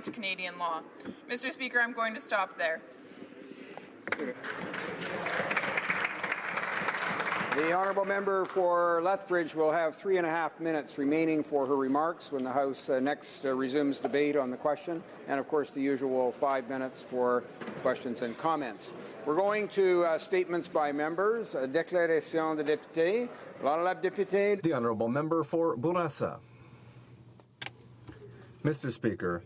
to Canadian law. Mr. Speaker, I'm going to stop there. The honourable member for Lethbridge will have 3.5 minutes remaining for her remarks when the House next resumes debate on the question, and of course the usual 5 minutes for questions and comments. We're going to statements by members. Déclaration de député. L'honourable député. The honourable member for Bourassa. Mr. Speaker,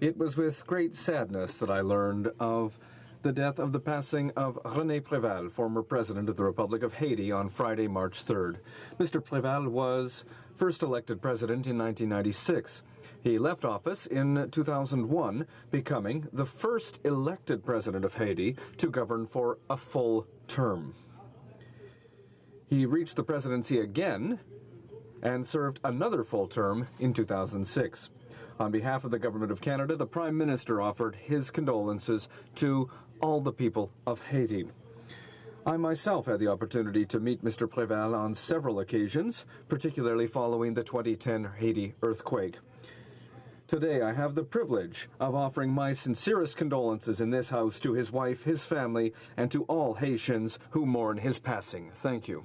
it was with great sadness that I learned of the death of the passing of René Préval, former President of the Republic of Haiti, on Friday, March 3rd. Mr. Préval was first elected President in 1996. He left office in 2001, becoming the first elected President of Haiti to govern for a full term. He reached the presidency again and served another full term in 2006. On behalf of the Government of Canada, the Prime Minister offered his condolences to all the people of Haiti. I myself had the opportunity to meet Mr. Préval on several occasions, particularly following the 2010 Haiti earthquake. Today, I have the privilege of offering my sincerest condolences in this House to his wife, his family, and to all Haitians who mourn his passing. Thank you.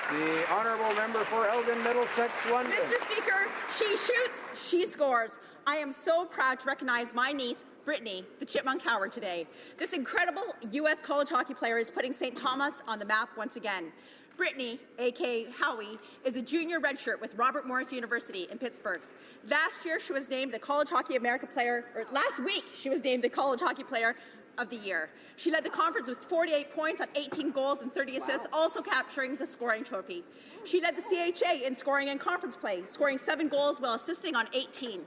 The honourable member for Elgin, Middlesex, London. Mr. Speaker, she shoots, she scores. I am so proud to recognize my niece, Brittany, the Chipmunk Coward, today. This incredible U.S. college hockey player is putting St. Thomas on the map once again. Brittany, a.k.a. Howie, is a junior redshirt with Robert Morris University in Pittsburgh. Last year, she was named the College Hockey America Player, or last week, she was named the College Hockey Player of the Year. She led the conference with 48 points on 18 goals and 30 assists, also capturing the scoring trophy. She led the CHA in scoring and conference play, scoring 7 goals while assisting on 18.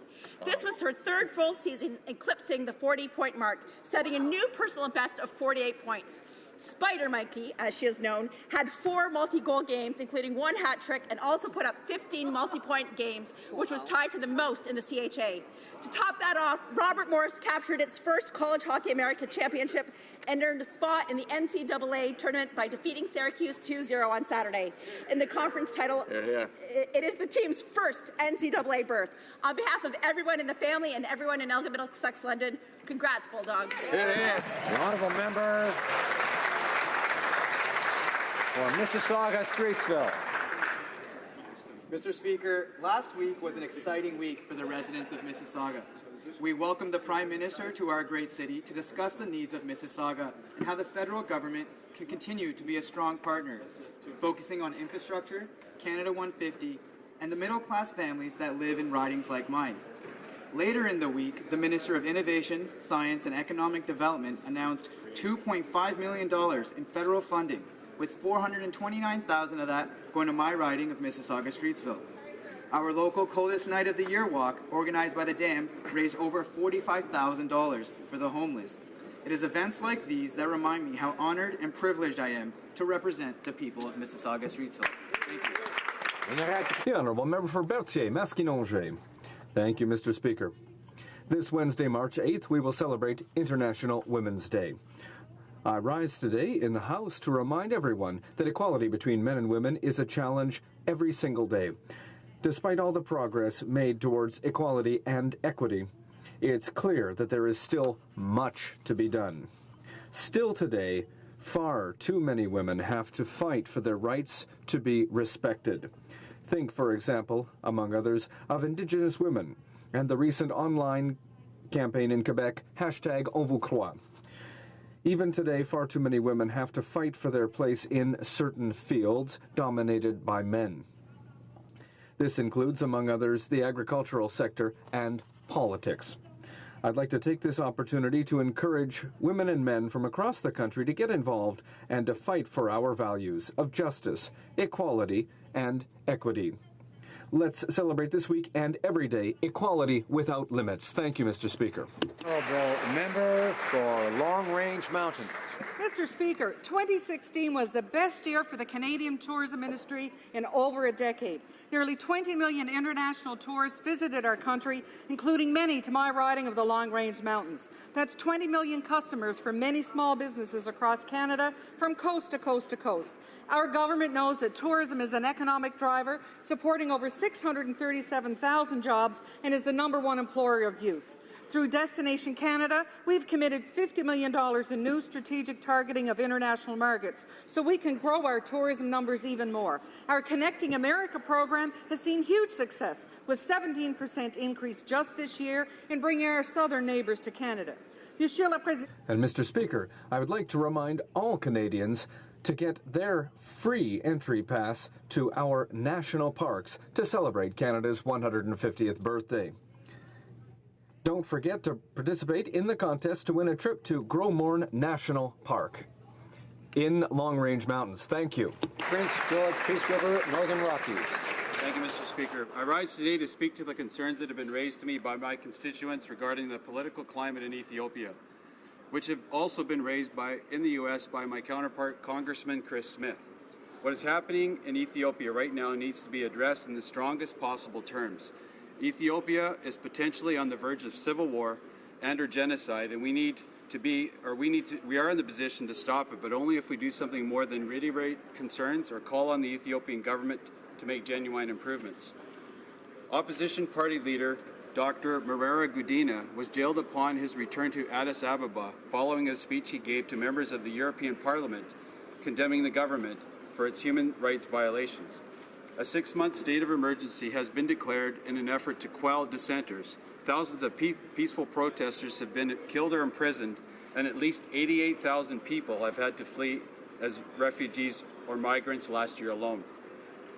This was her third full season, eclipsing the 40-point mark, setting a new personal best of 48 points. Spider Monkey, as she is known, had 4 multi-goal games, including 1 hat trick, and also put up 15 multi-point games, which was tied for the most in the CHA. To top that off, Robert Morris captured its first College Hockey America Championship and earned a spot in the NCAA tournament by defeating Syracuse 2-0 on Saturday. In the conference title, it is the team's first NCAA berth. On behalf of everyone in the family and everyone in Elgin, Middlesex, London, congrats, Bulldog. The honourable member for Mississauga, Streetsville. Mr. Speaker, last week was an exciting week for the residents of Mississauga. We welcomed the Prime Minister to our great city to discuss the needs of Mississauga and how the federal government can continue to be a strong partner, focusing on infrastructure, Canada 150, and the middle-class families that live in ridings like mine. Later in the week, the Minister of Innovation, Science and Economic Development announced $2.5 million in federal funding, with $429,000 of that going to my riding of Mississauga-Streetsville. Our local Coldest Night of the Year walk, organized by the Dam, raised over $45,000 for the homeless. It is events like these that remind me how honored and privileged I am to represent the people of Mississauga-Streetsville. Thank you. The honourable member for Berthier, Masquinongé. Thank you, Mr. Speaker. This Wednesday, March 8th, we will celebrate International Women's Day. I rise today in the House to remind everyone that equality between men and women is a challenge every single day. Despite all the progress made towards equality and equity, it's clear that there is still much to be done. Still today, far too many women have to fight for their rights to be respected. Think, for example, among others, of Indigenous women and the recent online campaign in Quebec, #OnVousCroit. Even today, far too many women have to fight for their place in certain fields dominated by men. This includes, among others, the agricultural sector and politics. I'd like to take this opportunity to encourage women and men from across the country to get involved and to fight for our values of justice, equality, and equity. Let's celebrate this week and every day equality without limits. Thank you, Mr. Speaker. Honourable member for Long Range Mountains. Mr. Speaker, 2016 was the best year for the Canadian tourism industry in over a decade. Nearly 20 million international tourists visited our country, including many to my riding of the Long Range Mountains. That's 20 million customers for many small businesses across Canada from coast to coast to coast. Our government knows that tourism is an economic driver, supporting over 637,000 jobs, and is the #1 employer of youth. Through Destination Canada, we've committed $50 million in new strategic targeting of international markets so we can grow our tourism numbers even more. Our Connecting America program has seen huge success, with 17% increase just this year in bringing our southern neighbours to Canada. And Mr. Speaker, I would like to remind all Canadians to get their free entry pass to our national parks to celebrate Canada's 150th birthday. Don't forget to participate in the contest to win a trip to Grosmorne National Park in Long Range Mountains. Thank you. Prince George, Peace River, Northern Rockies. Thank you, Mr. Speaker. I rise today to speak to the concerns that have been raised to me by my constituents regarding the political climate in Ethiopia, which have also been raised in the U.S. by my counterpart, Congressman Chris Smith. What is happening in Ethiopia right now needs to be addressed in the strongest possible terms. Ethiopia is potentially on the verge of civil war and/or genocide, and we are in the position to stop it, but only if we do something more than reiterate concerns or call on the Ethiopian government to make genuine improvements. Opposition party leader Dr. Merera Gudina was jailed upon his return to Addis Ababa following a speech he gave to members of the European Parliament condemning the government for its human rights violations. A 6-month state of emergency has been declared in an effort to quell dissenters. Thousands of peaceful protesters have been killed or imprisoned, and at least 88,000 people have had to flee as refugees or migrants last year alone.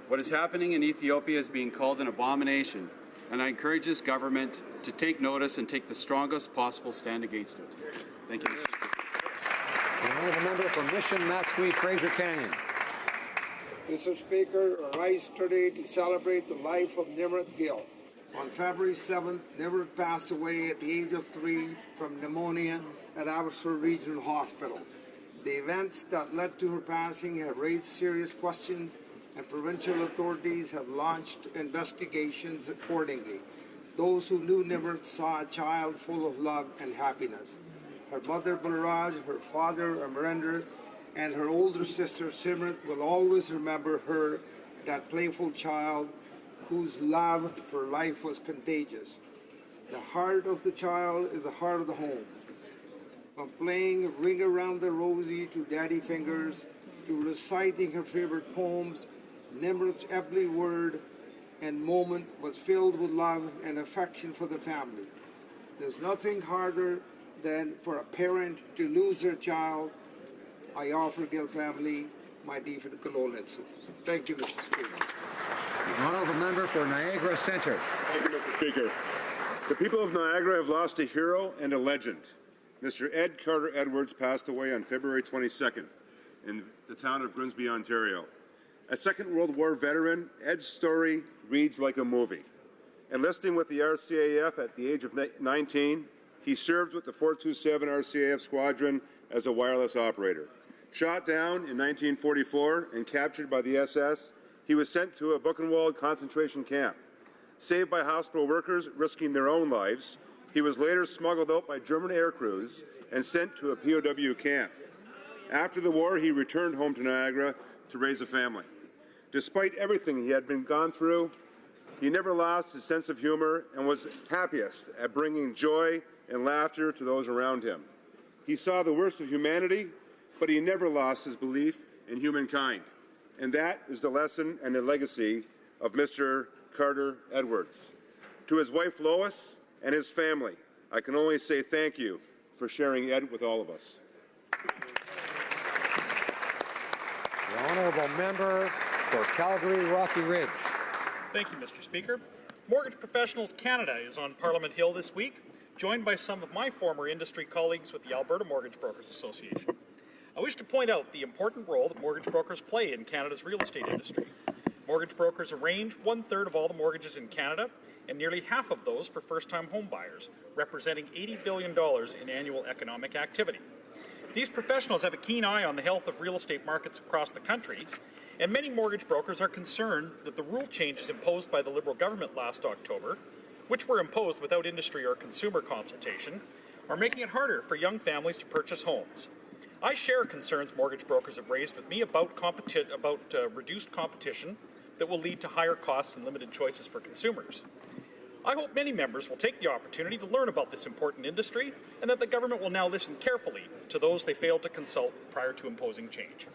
What is happening in Ethiopia is being called an abomination, and I encourage this government to take notice and take the strongest possible stand against it. Thank you, Mr. Speaker. The honourable member for Mission, Matsqui, Fraser Canyon. Mr. Speaker, I rise today to celebrate the life of Nimrat Gill. On February 7th, Nimrat passed away at the age of 3 from pneumonia at Abbotsford Regional Hospital. The events that led to her passing have raised serious questions, and provincial authorities have launched investigations accordingly. Those who knew Nimrat saw a child full of love and happiness. Her mother, Balraj, her father, Amarinder, and her older sister, Simrat, will always remember her, that playful child whose love for life was contagious. The heart of the child is the heart of the home. From playing Ring Around the Rosie to Daddy Fingers, to reciting her favorite poems, Nimrat's every word and moment was filled with love and affection for the family. There's nothing harder than for a parent to lose their child. I offer Gill family my deepest condolences. Thank you, Mr. Speaker. The honourable member for Niagara Centre. Thank you, Mr. Speaker. The people of Niagara have lost a hero and a legend. Mr. Ed Carter Edwards passed away on February 22nd in the town of Grimsby, Ontario. A Second World War veteran, Ed's story reads like a movie. Enlisting with the RCAF at the age of 19, he served with the 427 RCAF Squadron as a wireless operator. Shot down in 1944 and captured by the SS, he was sent to a Buchenwald concentration camp. Saved by hospital workers risking their own lives, he was later smuggled out by German air crews and sent to a POW camp. After the war, he returned home to Niagara to raise a family. Despite everything he had been gone through, he never lost his sense of humor and was happiest at bringing joy and laughter to those around him. He saw the worst of humanity, but he never lost his belief in humankind. And that is the lesson and the legacy of Mr. Carter Edwards. To his wife Lois and his family, I can only say thank you for sharing Ed with all of us. The honourable member for Calgary Rocky Ridge. Thank you, Mr. Speaker. Mortgage Professionals Canada is on Parliament Hill this week, joined by some of my former industry colleagues with the Alberta Mortgage Brokers Association. I wish to point out the important role that mortgage brokers play in Canada's real estate industry. Mortgage brokers arrange 1/3 of all the mortgages in Canada, and nearly half of those for first-time home buyers, representing $80 billion in annual economic activity. These professionals have a keen eye on the health of real estate markets across the country, and many mortgage brokers are concerned that the rule changes imposed by the Liberal government last October, which were imposed without industry or consumer consultation, are making it harder for young families to purchase homes. I share concerns mortgage brokers have raised with me about reduced competition that will lead to higher costs and limited choices for consumers. I hope many members will take the opportunity to learn about this important industry and that the government will now listen carefully to those they failed to consult prior to imposing change.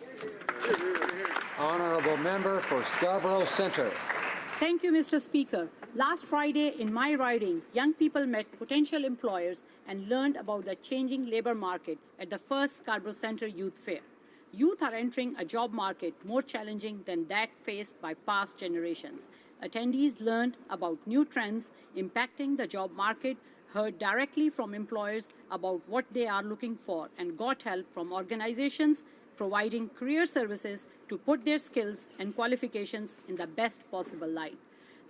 Honourable Member for Scarborough Centre. Thank you, Mr. Speaker. Last Friday in my riding, young people met potential employers and learned about the changing labour market at the first Scarborough Centre Youth Fair. Youth are entering a job market more challenging than that faced by past generations. Attendees learned about new trends impacting the job market, heard directly from employers about what they are looking for, and got help from organizations providing career services to put their skills and qualifications in the best possible light.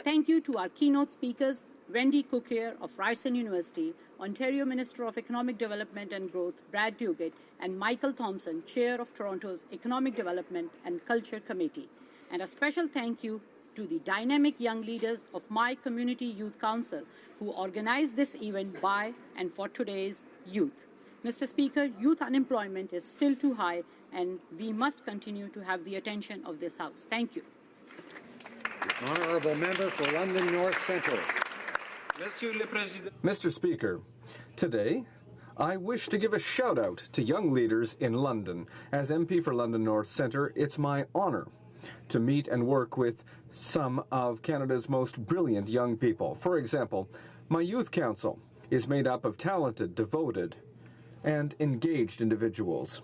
Thank you to our keynote speakers, Wendy Cookier of Ryerson University, Ontario Minister of Economic Development and Growth, Brad Duguid, and Michael Thompson, Chair of Toronto's Economic Development and Culture Committee. And a special thank you to the dynamic young leaders of my Community Youth Council who organized this event by and for today's youth. Mr. Speaker, youth unemployment is still too high, and we must continue to have the attention of this House. Thank you. Honourable Member for London North Centre. Mr. Speaker, today I wish to give a shout out to young leaders in London. As MP for London North Centre, it's my honour to meet and work with some of Canada's most brilliant young people. For example, my youth council is made up of talented, devoted, and engaged individuals.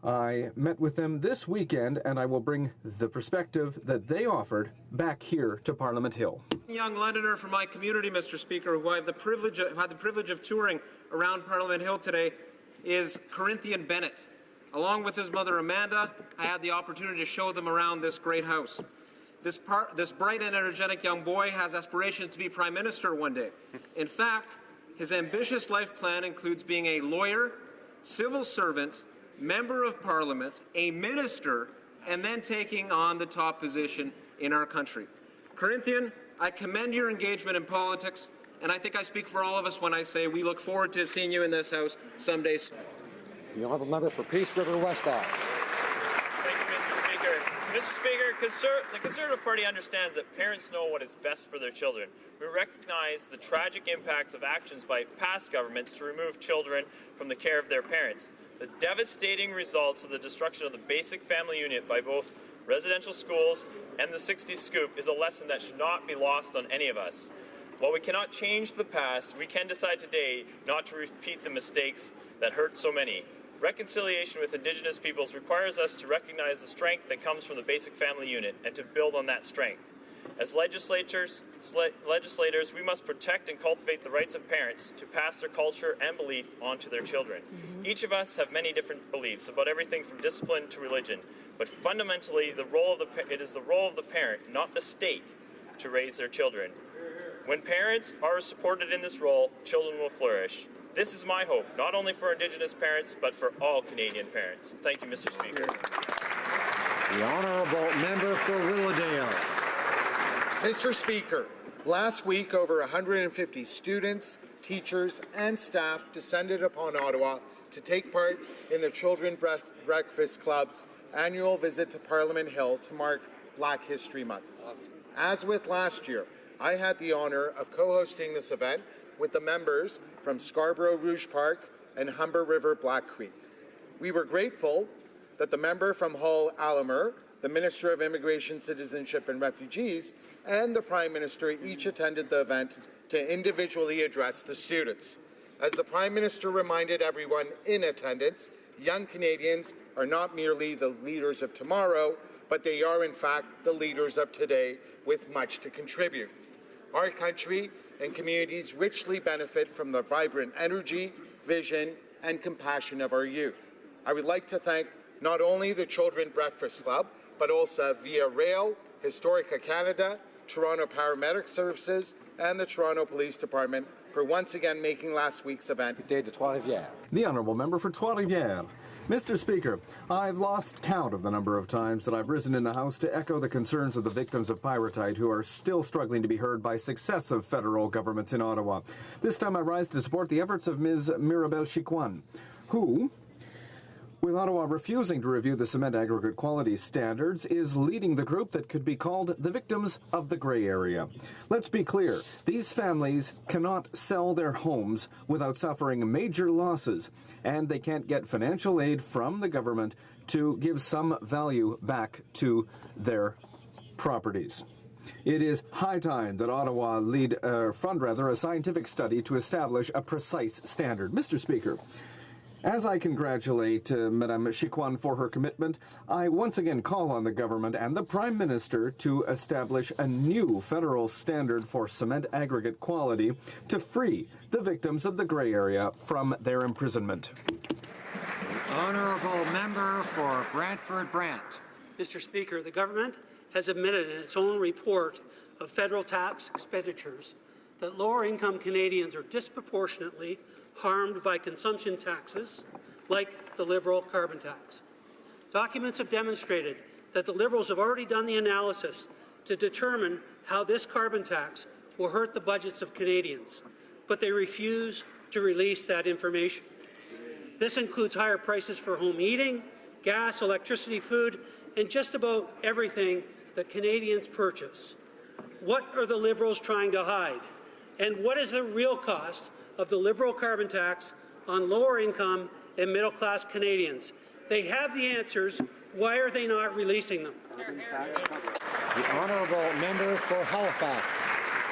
I met with them this weekend, and I will bring the perspective that they offered back here to Parliament Hill. Young Londoner from my community, Mr. Speaker, who I have had the privilege of touring around Parliament Hill today, is Corinthian Bennett. Along with his mother Amanda, I had the opportunity to show them around this great house. This bright and energetic young boy has aspirations to be Prime Minister one day. In fact, his ambitious life plan includes being a lawyer, civil servant, Member of Parliament, a minister, and then taking on the top position in our country. Corinthian, I commend your engagement in politics, and I think I speak for all of us when I say we look forward to seeing you in this House someday soon. The Honourable Member for Peace River Westall. Thank you, Mr. Speaker. Mr. Speaker, the Conservative Party understands that parents know what is best for their children. We recognize the tragic impacts of actions by past governments to remove children from the care of their parents. The devastating results of the destruction of the basic family unit by both residential schools and the 60s scoop is a lesson that should not be lost on any of us. While we cannot change the past, we can decide today not to repeat the mistakes that hurt so many. Reconciliation with Indigenous peoples requires us to recognize the strength that comes from the basic family unit and to build on that strength. As legislators, we must protect and cultivate the rights of parents to pass their culture and belief on to their children. Each of us have many different beliefs about everything from discipline to religion, but fundamentally it is the role of the parent, not the state, to raise their children. When parents are supported in this role, children will flourish. This is my hope, not only for Indigenous parents, but for all Canadian parents. Thank you, Mr. Speaker. The Honourable Member for Willowdale. Mr. Speaker, last week over 150 students, teachers and staff descended upon Ottawa to take part in the Children's Breakfast Club's annual visit to Parliament Hill to mark Black History Month. As with last year, I had the honour of co-hosting this event with the members from Scarborough Rouge Park and Humber River Black Creek. We were grateful that the member from Hull Alamer, the Minister of Immigration, Citizenship and Refugees, and the Prime Minister each attended the event to individually address the students. As the Prime Minister reminded everyone in attendance, young Canadians are not merely the leaders of tomorrow, but they are in fact the leaders of today with much to contribute. Our country and communities richly benefit from the vibrant energy, vision, and compassion of our youth. I would like to thank not only the Children's Breakfast Club, but also Via Rail, Historica Canada, Toronto Paramedic Services, and the Toronto Police Department for once again making last week's event. The Honourable Member for Trois-Rivières. Mr. Speaker, I've lost count of the number of times that I've risen in the House to echo the concerns of the victims of pyrrhotite who are still struggling to be heard by successive federal governments in Ottawa. This time I rise to support the efforts of Ms. Mirabelle Chicoine, who with Ottawa refusing to review the cement aggregate quality standards, is leading the group that could be called the victims of the grey area. Let's be clear, these families cannot sell their homes without suffering major losses, and they can't get financial aid from the government to give some value back to their properties. It is high time that Ottawa fund a scientific study to establish a precise standard. Mr. Speaker, as I congratulate Madame Chicoine for her commitment, I once again call on the government and the Prime Minister to establish a new federal standard for cement aggregate quality to free the victims of the grey area from their imprisonment. Honourable Member for Brantford-Brant. Mr. Speaker, the government has admitted in its own report of federal tax expenditures that lower-income Canadians are disproportionately harmed by consumption taxes like the Liberal carbon tax. Documents have demonstrated that the Liberals have already done the analysis to determine how this carbon tax will hurt the budgets of Canadians, but they refuse to release that information. This includes higher prices for home heating, gas, electricity, food, and just about everything that Canadians purchase. What are the Liberals trying to hide? And what is the real cost of the Liberal carbon tax on lower income and middle class Canadians? They have the answers. Why are they not releasing them? The Honourable Member for Halifax.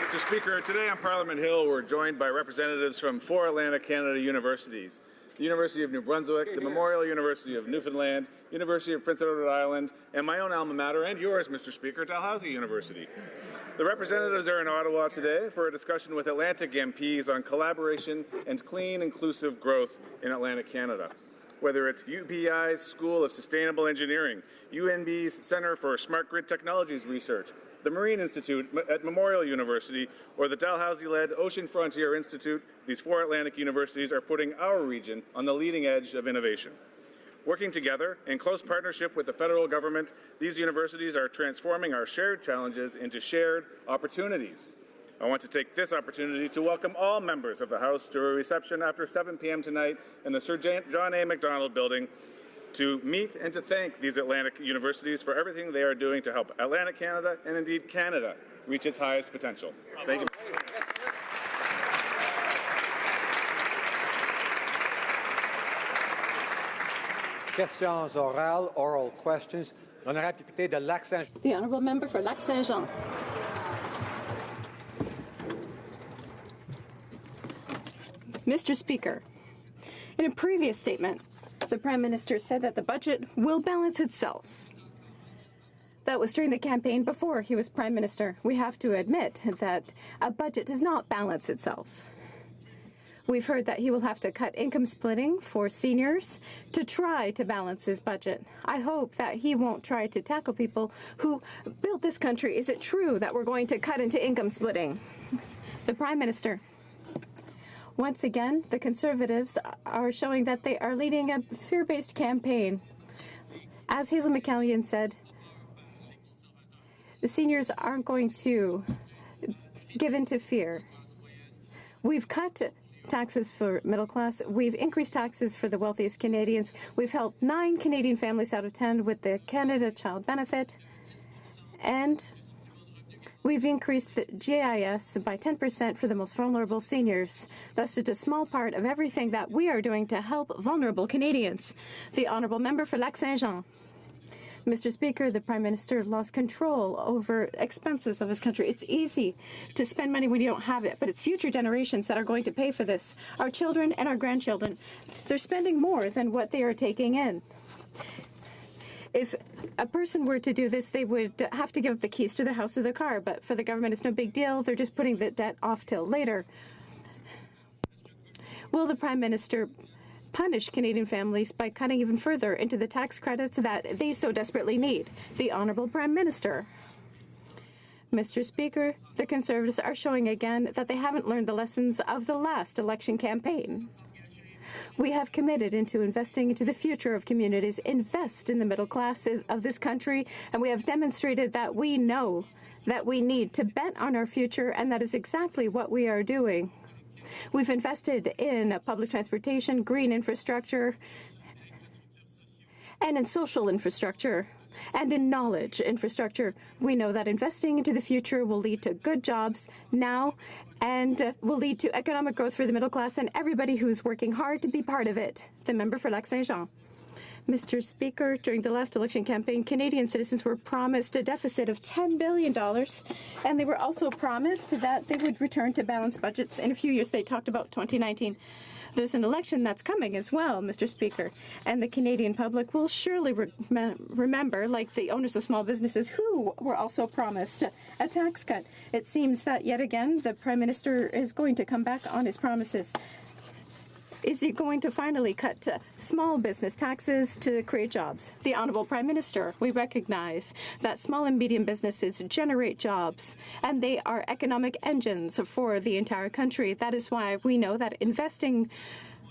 Mr. Speaker, today on Parliament Hill we're joined by representatives from 4 Atlantic Canada universities. The University of New Brunswick, the Memorial University of Newfoundland, University of Prince Edward Island, and my own alma mater and yours, Mr. Speaker, Dalhousie University. The representatives are in Ottawa today for a discussion with Atlantic MPs on collaboration and clean, inclusive growth in Atlantic Canada. Whether it's UPI's School of Sustainable Engineering, UNB's Centre for Smart Grid Technologies Research, the Marine Institute at Memorial University, or the Dalhousie-led Ocean Frontier Institute, these 4 Atlantic universities are putting our region on the leading edge of innovation. Working together in close partnership with the federal government, these universities are transforming our shared challenges into shared opportunities. I want to take this opportunity to welcome all members of the House to a reception after 7 p.m. tonight in the Sir John A. Macdonald Building to meet and to thank these Atlantic universities for everything they are doing to help Atlantic Canada and indeed Canada reach its highest potential. Thank you. Questions orales, oral questions. L'honorable député de Lac-Saint-Jean. The Honourable Member for Lac-Saint-Jean. Mr. Speaker, in a previous statement, the Prime Minister said that the budget will balance itself. That was during the campaign before he was Prime Minister. We have to admit that a budget does not balance itself. We've heard that he will have to cut income splitting for seniors to try to balance his budget. I hope that he won't try to tackle people who built this country. Is it true that we're going to cut into income splitting? The Prime Minister. Once again, the Conservatives are showing that they are leading a fear-based campaign. As Hazel McCallion said, the seniors aren't going to give in to fear. We've cut taxes for middle class. We've increased taxes for the wealthiest Canadians. We've helped 9 Canadian families out of 10 with the Canada Child Benefit. And we've increased the GIS by 10% for the most vulnerable seniors. That's just a small part of everything that we are doing to help vulnerable Canadians. The Honourable Member for Lac-Saint-Jean. Mr. Speaker, the Prime Minister lost control over expenses of his country. It's easy to spend money when you don't have it, but it's future generations that are going to pay for this. Our children and our grandchildren, they're spending more than what they are taking in. If a person were to do this, they would have to give up the keys to their house or their car, but for the government, it's no big deal. They're just putting the debt off till later. Will the Prime Minister punish Canadian families by cutting even further into the tax credits that they so desperately need? The Honourable Prime Minister. Mr. Speaker, the Conservatives are showing again that they haven't learned the lessons of the last election campaign. We have committed into investing into the future of communities, invest in the middle class of this country, and we have demonstrated that we know that we need to bet on our future, and that is exactly what we are doing. We've invested in public transportation, green infrastructure, and in social infrastructure, and in knowledge infrastructure. We know that investing into the future will lead to good jobs now and will lead to economic growth for the middle class and everybody who's working hard to be part of it. The member for Lac-Saint-Jean. Mr. Speaker, during the last election campaign, Canadian citizens were promised a deficit of $10 billion, and they were also promised that they would return to balanced budgets in a few years. They talked about 2019. There's an election that's coming as well, Mr. Speaker, and the Canadian public will surely remember, like the owners of small businesses who were also promised a tax cut. It seems that yet again the Prime Minister is going to come back on his promises. Is he going to finally cut small business taxes to create jobs? The Honourable Prime Minister, we recognize that small and medium businesses generate jobs, and they are economic engines for the entire country. That is why we know that investing,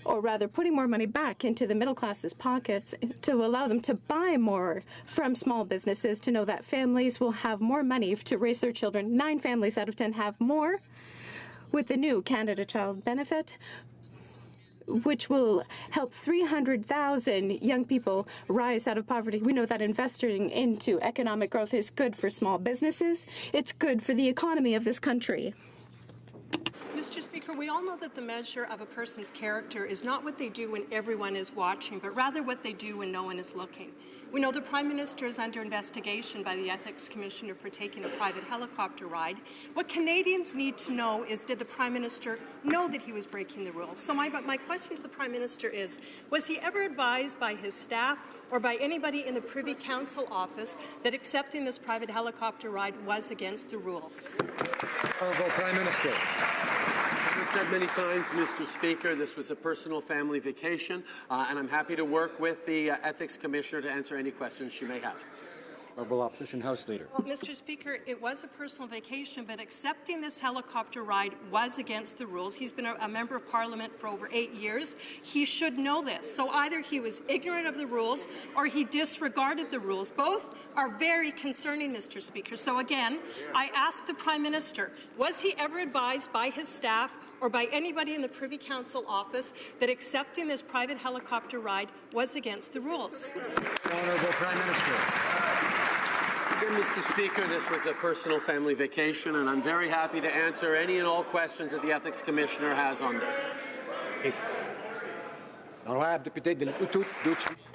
or rather putting more money back into the middle class's pockets to allow them to buy more from small businesses, to know that families will have more money to raise their children. 9 families out of 10 have more with the new Canada Child Benefit, which will help 300,000 young people rise out of poverty. We know that investing into economic growth is good for small businesses. It's good for the economy of this country. Mr. Speaker, we all know that the measure of a person's character is not what they do when everyone is watching, but rather what they do when no one is looking. We know the Prime Minister is under investigation by the Ethics Commissioner for taking a private helicopter ride. What Canadians need to know is, did the Prime Minister know that he was breaking the rules? So my question to the Prime Minister is, was he ever advised by his staff or by anybody in the Privy Council office that accepting this private helicopter ride was against the rules? Honourable Prime Minister. As I've said many times, Mr. Speaker, this was a personal family vacation, and I'm happy to work with the Ethics Commissioner to answer any questions she may have. Honourable Opposition House Leader. Well, Mr. Speaker, it was a personal vacation, but accepting this helicopter ride was against the rules. He's been a member of Parliament for over 8 years. He should know this. So either he was ignorant of the rules or he disregarded the rules. Both are very concerning, Mr. Speaker. So again, I ask the Prime Minister, was he ever advised by his staff or by anybody in the Privy Council office that accepting this private helicopter ride was against the rules? Honourable Prime Minister. Again, Mr. Speaker, this was a personal family vacation, and I'm very happy to answer any and all questions that the Ethics Commissioner has on this.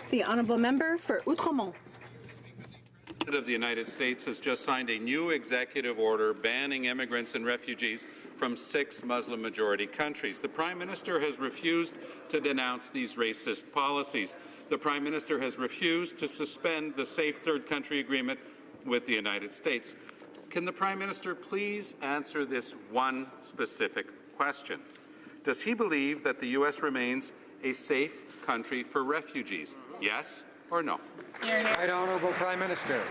The Honourable Member for Outremont. The President of the United States has just signed a new executive order banning immigrants and refugees from 6 Muslim-majority countries. The Prime Minister has refused to denounce these racist policies. The Prime Minister has refused to suspend the Safe Third Country Agreement with the United States. Can the Prime Minister please answer this one specific question? Does he believe that the U.S. remains a safe country for refugees? Yes or no? Right Honourable Prime Minister.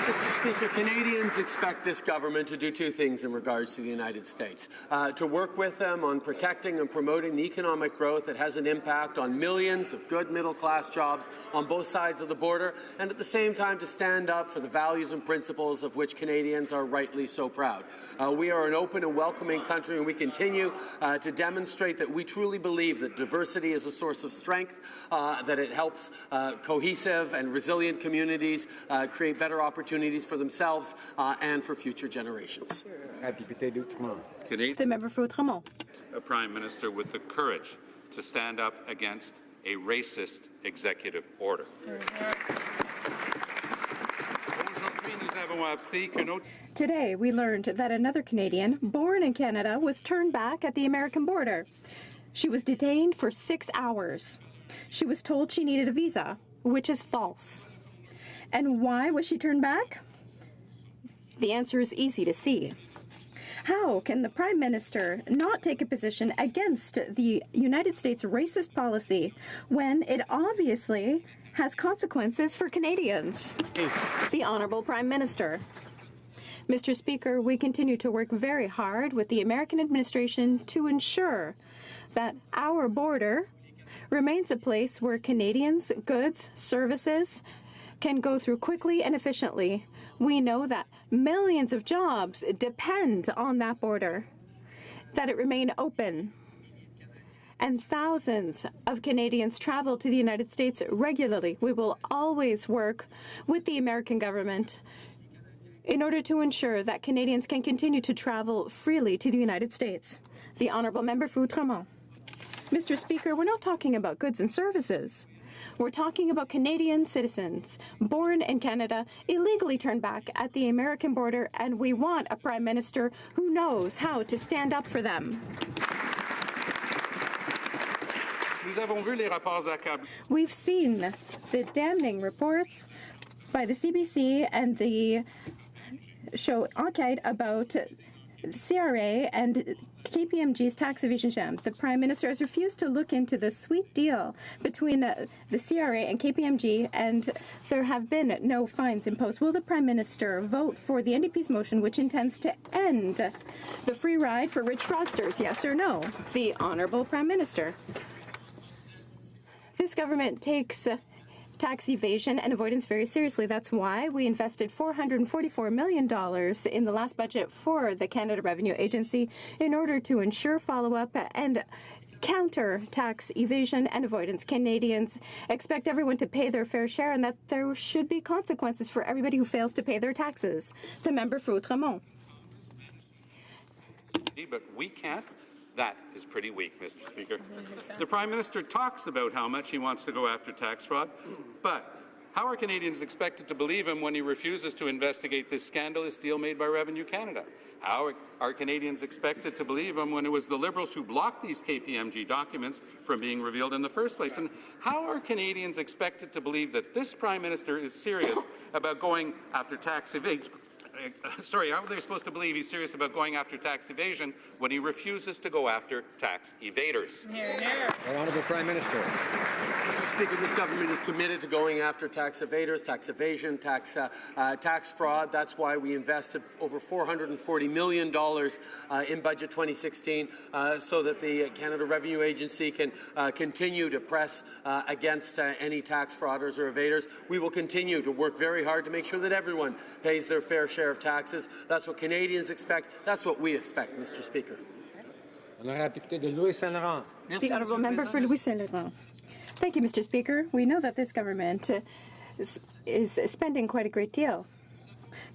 Mr. Speaker, Canadians expect this government to do 2 things in regards to the United States. To work with them on protecting and promoting the economic growth that has an impact on millions of good middle-class jobs on both sides of the border, and at the same time to stand up for the values and principles of which Canadians are rightly so proud. We are an open and welcoming country, and we continue to demonstrate that we truly believe that diversity is a source of strength, that it helps cohesive and resilient communities create better opportunities for themselves and for future generations. The member for Outremont. A Prime Minister with the courage to stand up against a racist executive order. Today, we learned that another Canadian born in Canada was turned back at the American border. She was detained for 6 hours. She was told she needed a visa, which is false. And why was she turned back? The answer is easy to see. How can the Prime Minister not take a position against the United States racist policy when it obviously has consequences for Canadians? The Honourable Prime Minister. Mr. Speaker, we continue to work very hard with the American administration to ensure that our border remains a place where Canadians' goods, services can go through quickly and efficiently. We know that millions of jobs depend on that border, that it remain open, and thousands of Canadians travel to the United States regularly. We will always work with the American government in order to ensure that Canadians can continue to travel freely to the United States. The Honourable Member for Outremont. Mr. Speaker, we're not talking about goods and services. We're talking about Canadian citizens born in Canada, illegally turned back at the American border, and we want a Prime Minister who knows how to stand up for them. We've seen the damning reports by the CBC and the show enquête about CRA and KPMG's tax evasion sham. The Prime Minister has refused to look into the sweet deal between the CRA and KPMG, and there have been no fines imposed. Will the Prime Minister vote for the NDP's motion, which intends to end the free ride for rich fraudsters? Yes or no? The Honourable Prime Minister. This government takes tax evasion and avoidance very seriously. That's why we invested $444 million in the last budget for the Canada Revenue Agency in order to ensure follow-up and counter tax evasion and avoidance. Canadians expect everyone to pay their fair share and that there should be consequences for everybody who fails to pay their taxes. The member for Outremont. But we can't. That is pretty weak, Mr. Speaker. The Prime Minister talks about how much he wants to go after tax fraud, but how are Canadians expected to believe him when he refuses to investigate this scandalous deal made by Revenue Canada? How are Canadians expected to believe him when it was the Liberals who blocked these KPMG documents from being revealed in the first place? And how are Canadians expected to believe that this Prime Minister is serious about going after tax evasion? Sorry, how are they supposed to believe he's serious about going after tax evasion when he refuses to go after tax evaders? The Honourable Prime Minister. Mr. Speaker, this government is committed to going after tax evaders, tax evasion, tax fraud. That's why we invested over $440 million in Budget 2016 so that the Canada Revenue Agency can continue to press against any tax frauders or evaders. We will continue to work very hard to make sure that everyone pays their fair share of taxes. That's what Canadians expect. That's what we expect, Mr. Speaker. The Honourable Member for Louis Saint Laurent. Thank you, Mr. Speaker. We know that this government is spending quite a great deal.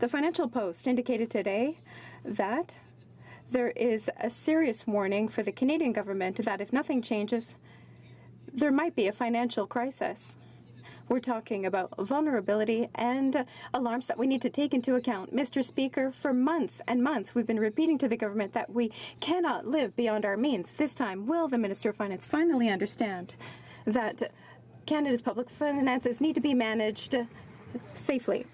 The Financial Post indicated today that there is a serious warning for the Canadian government that if nothing changes, there might be a financial crisis. We're talking about vulnerability and alarms that we need to take into account. Mr. Speaker, for months and months, we've been repeating to the government that we cannot live beyond our means. This time, will the Minister of Finance finally understand that Canada's public finances need to be managed safely?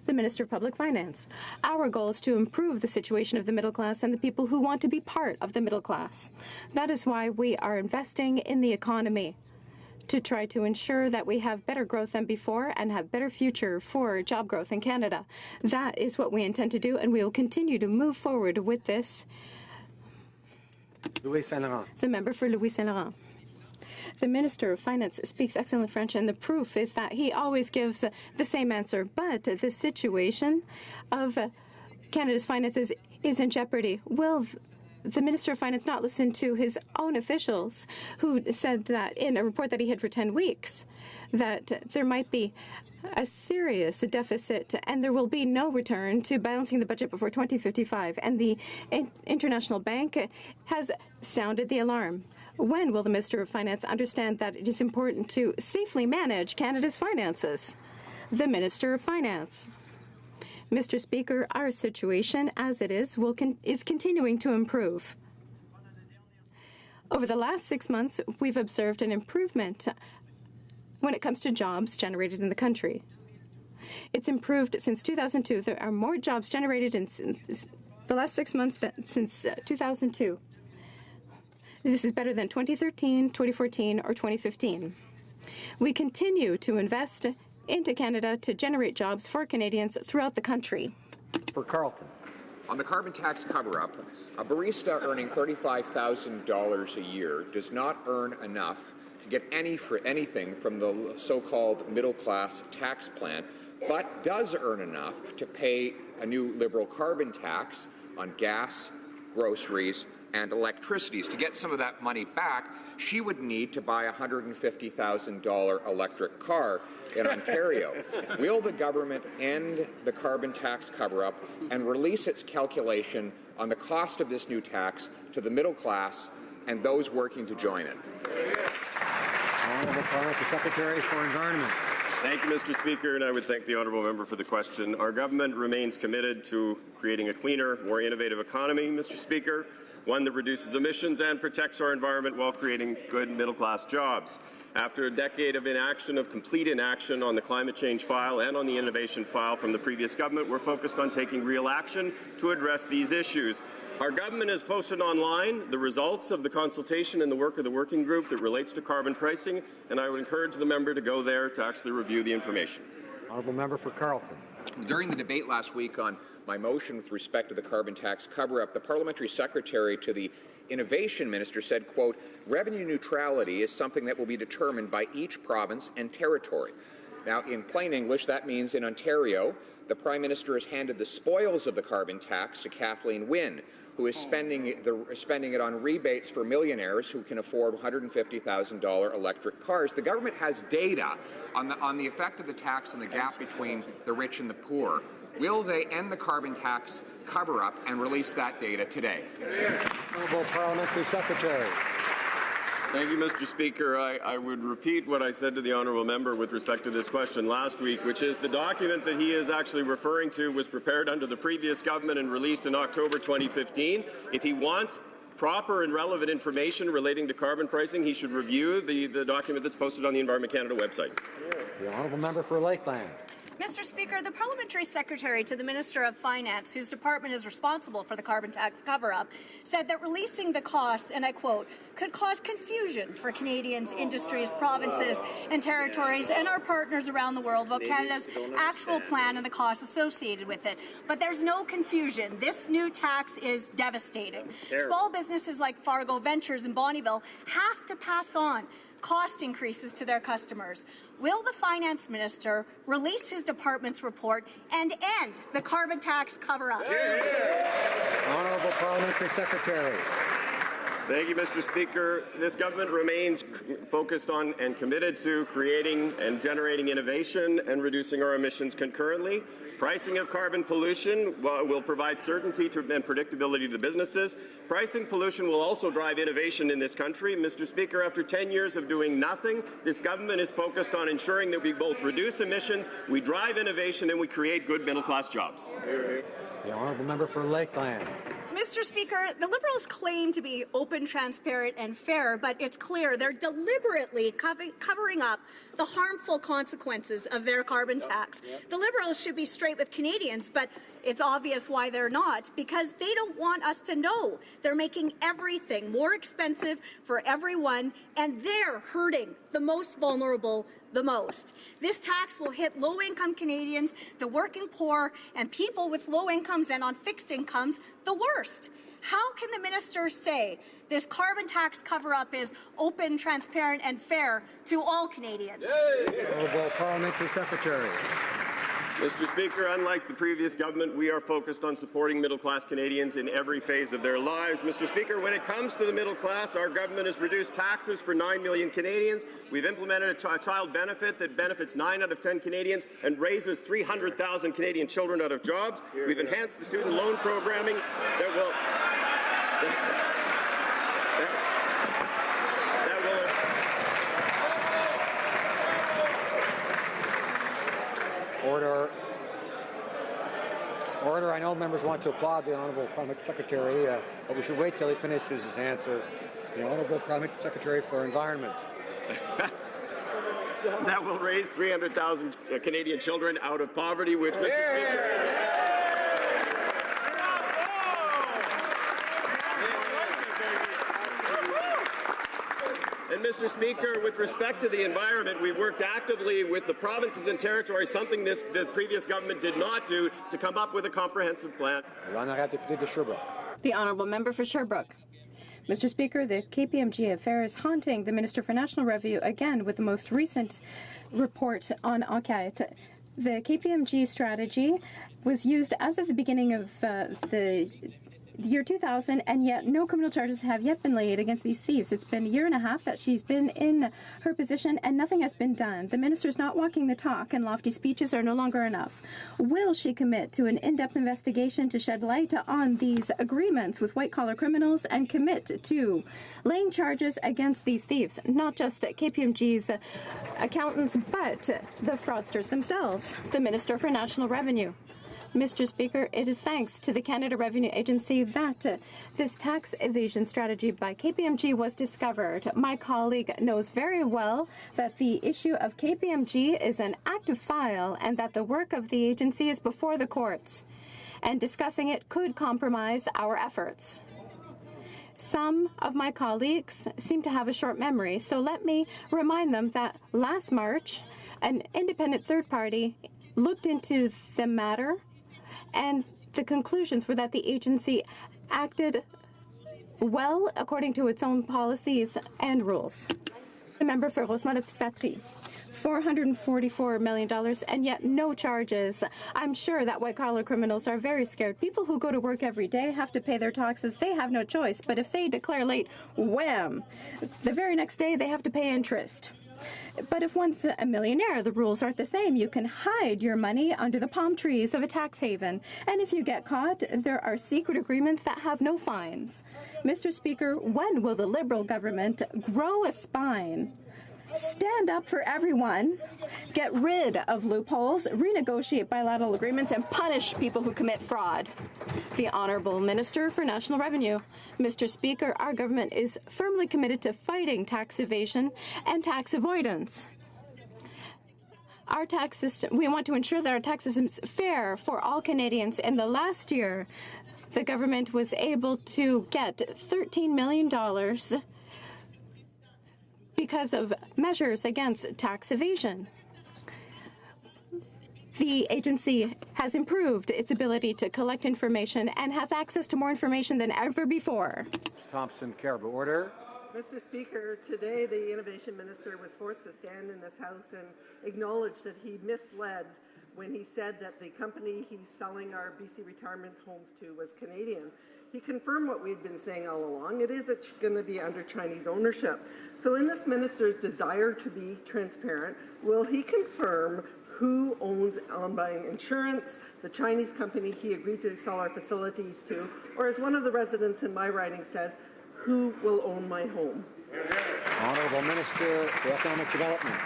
The Minister of Public Finance. Our goal is to improve the situation of the middle class and the people who want to be part of the middle class. That is why we are investing in the economy, to try to ensure that we have better growth than before and have better future for job growth in Canada. That is what we intend to do, and we will continue to move forward with this. Louis Saint Laurent. The member for Louis Saint Laurent. The Minister of Finance speaks excellent French, and the proof is that he always gives the same answer. But the situation of Canada's finances is in jeopardy. Will the Minister of Finance not listen to his own officials who said that in a report that he had for 10 weeks that there might be a serious deficit and there will be no return to balancing the budget before 2055? And the International Bank has sounded the alarm. When will the Minister of Finance understand that it is important to safely manage Canada's finances? The Minister of Finance. Mr. Speaker, our situation, as it is continuing to improve. Over the last 6 months, we've observed an improvement when it comes to jobs generated in the country. It's improved since 2002. There are more jobs generated in the last 6 months than since 2002. This is better than 2013, 2014, or 2015. We continue to invest into Canada to generate jobs for Canadians throughout the country. For Carleton. On the carbon tax cover-up, a barista earning $35,000 a year does not earn enough to get anything from the so-called middle-class tax plan, but does earn enough to pay a new Liberal carbon tax on gas, groceries, and electricities. To get some of that money back, she would need to buy a $150,000 electric car in Ontario. Will the government end the carbon tax cover-up and release its calculation on the cost of this new tax to the middle class and those working to join it? Honourable Parliamentary Secretary for Environment. Thank you, Mr. Speaker, and I would thank the honourable member for the question. Our government remains committed to creating a cleaner, more innovative economy, Mr. Speaker, one that reduces emissions and protects our environment while creating good middle-class jobs. After a decade of inaction, of complete inaction on the climate change file and on the innovation file from the previous government, we're focused on taking real action to address these issues. Our government has posted online the results of the consultation and the work of the working group that relates to carbon pricing, and I would encourage the member to go there to actually review the information. Honourable member for Carleton. During the debate last week on my motion with respect to the carbon tax cover-up, the parliamentary secretary to the innovation minister said, quote, revenue neutrality is something that will be determined by each province and territory. Now, in plain English, that means in Ontario, the Prime Minister has handed the spoils of the carbon tax to Kathleen Wynne, who is spending it on rebates for millionaires who can afford $150,000 electric cars. The government has data on the effect of the tax and the gap between the rich and the poor. Will they end the carbon tax cover-up and release that data today? Honourable Parliamentary Secretary. Thank you, Mr. Speaker. I would repeat what I said to the honourable member with respect to this question last week, which is the document that he is actually referring to was prepared under the previous government and released in October 2015. If he wants proper and relevant information relating to carbon pricing, he should review the document that's posted on the Environment Canada website. The honourable member for Lakeland. Mr. Speaker, the Parliamentary Secretary to the Minister of Finance, whose department is responsible for the carbon tax cover-up, said that releasing the costs, and I quote, could cause confusion for Canadians, industries, provinces and territories and our partners around the world about Canada's actual plan and the costs associated with it. But there's no confusion. This new tax is devastating. Small businesses like Fargo Ventures in Bonnyville have to pass on cost increases to their customers. Will the Finance Minister release his department's report and end the carbon tax cover-up? Honourable Parliamentary Secretary. Thank you, Mr. Speaker. This government remains focused on and committed to creating and generating innovation and reducing our emissions concurrently. Pricing of carbon pollution will provide certainty and predictability to businesses. Pricing pollution will also drive innovation in this country. Mr. Speaker, after 10 years of doing nothing, this government is focused on ensuring that we both reduce emissions, we drive innovation, and we create good middle-class jobs. The honourable member for Lakeland. Mr. Speaker, the Liberals claim to be open, transparent and fair, but it's clear they're deliberately covering up the harmful consequences of their carbon tax. The Liberals should be straight with Canadians, but it's obvious why they're not, because they don't want us to know. They're making everything more expensive for everyone, and they're hurting the most vulnerable the most. This tax will hit low-income Canadians, the working poor, and people with low incomes and on fixed incomes the worst. How can the minister say this carbon tax cover-up is open, transparent and fair to all Canadians? Honourable Parliamentary Secretary. Mr. Speaker, unlike the previous government, we are focused on supporting middle-class Canadians in every phase of their lives. Mr. Speaker, when it comes to the middle class, our government has reduced taxes for 9 million Canadians. We've implemented a child benefit that benefits 9 out of 10 Canadians and raises 300,000 Canadian children out of jobs. We've enhanced the student loan programming that will... Order. I know members want to applaud the Honourable Parliamentary Secretary, but we should wait till he finishes his answer. The Honourable Parliamentary Secretary for Environment. That will raise 300,000 Canadian children out of poverty, which, Mr. Speaker, is... And Mr. Speaker, with respect to the environment, we've worked actively with the provinces and territories, something the previous government did not do, to come up with a comprehensive plan. The honourable member for Sherbrooke. Mr. Speaker, the KPMG affair is haunting the Minister for National Review again with the most recent report on HoC. The KPMG strategy was used as of the beginning of the the year 2000, and yet no criminal charges have yet been laid against these thieves. It's been a year and a half that she's been in her position, and nothing has been done. The minister's not walking the talk, and lofty speeches are no longer enough. Will she commit to an in-depth investigation to shed light on these agreements with white-collar criminals and commit to laying charges against these thieves, not just KPMG's accountants, but the fraudsters themselves, the Minister for National Revenue? Mr. Speaker, it is thanks to the Canada Revenue Agency that this tax evasion strategy by KPMG was discovered. My colleague knows very well that the issue of KPMG is an active file and that the work of the agency is before the courts, and discussing it could compromise our efforts. Some of my colleagues seem to have a short memory, so let me remind them that last March, an independent third party looked into the matter, and the conclusions were that the agency acted well according to its own policies and rules. The member for Rosemont-Petite-Patrie. $444 million, and yet no charges. I'm sure that white-collar criminals are very scared. People who go to work every day have to pay their taxes. They have no choice. But if they declare late, wham! The very next day, they have to pay interest. But if one's a millionaire, the rules aren't the same. You can hide your money under the palm trees of a tax haven. And if you get caught, there are secret agreements that have no fines. Mr. Speaker, when will the Liberal government grow a spine, stand up for everyone, get rid of loopholes, renegotiate bilateral agreements, and punish people who commit fraud? The Honourable Minister for National Revenue. Mr. Speaker, our government is firmly committed to fighting tax evasion and tax avoidance. Our tax system, we want to ensure that our tax system is fair for all Canadians. In the last year, the government was able to get $13 million because of measures against tax evasion. The agency has improved its ability to collect information and has access to more information than ever before. Ms. Thompson, Caribou, order. Mr. Speaker, today the Innovation Minister was forced to stand in this House and acknowledge that he misled when he said that the company he's selling our BC retirement homes to was Canadian. He confirmed what we'd been saying all along. It is going to be under Chinese ownership. So in this minister's desire to be transparent, will he confirm who owns On-Buying Insurance, the Chinese company he agreed to sell our facilities to, or as one of the residents in my riding says, who will own my home? Honourable Minister for Economic Development.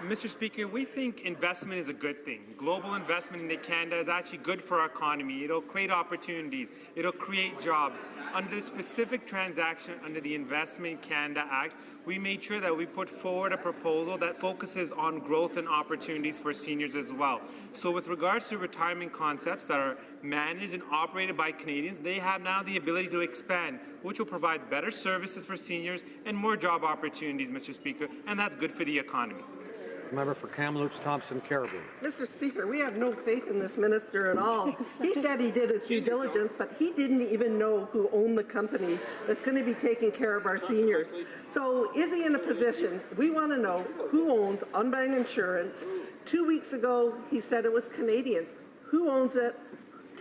Mr. Speaker, we think investment is a good thing. Global investment into Canada is actually good for our economy. It'll create opportunities. It'll create jobs. Under the specific transaction under the Investment Canada Act, we made sure that we put forward a proposal that focuses on growth and opportunities for seniors as well. So with regards to retirement concepts that are managed and operated by Canadians, they have now the ability to expand, which will provide better services for seniors and more job opportunities, Mr. Speaker, and that's good for the economy. Member for Kamloops, Thompson, Caribou. Mr. Speaker, we have no faith in this minister at all. He said he did his due diligence, but he didn't even know who owned the company that's going to be taking care of our seniors. So is he in a position? We want to know who owns On-Buying Insurance. 2 weeks ago, he said it was Canadians. Who owns it?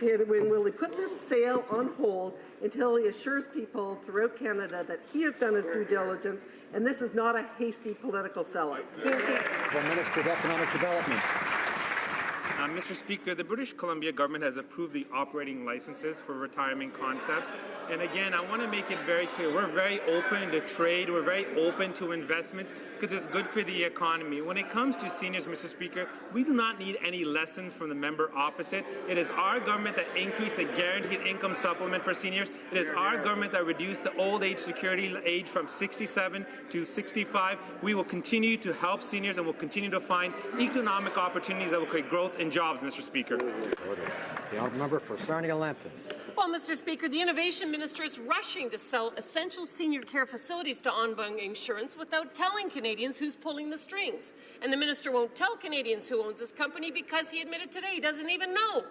When will he put this sale on hold until he assures people throughout Canada that he has done his due diligence and this is not a hasty political seller? The Minister of Economic Development. Mr. Speaker, the British Columbia government has approved the operating licenses for retirement concepts. And again, I want to make it very clear, we're very open to trade, we're very open to investments because it's good for the economy. When it comes to seniors, Mr. Speaker, we do not need any lessons from the member opposite. It is our government that increased the guaranteed income supplement for seniors. It is our government that reduced the old age security age from 67 to 65. We will continue to help seniors and will continue to find economic opportunities that will create growth and jobs, Mr. Speaker. The honourable member for Sarnia-Lambton. Well, Mr. Speaker, the Innovation Minister is rushing to sell essential senior care facilities to On-Buying Insurance without telling Canadians who's pulling the strings. And the Minister won't tell Canadians who owns this company because he admitted today he doesn't even know.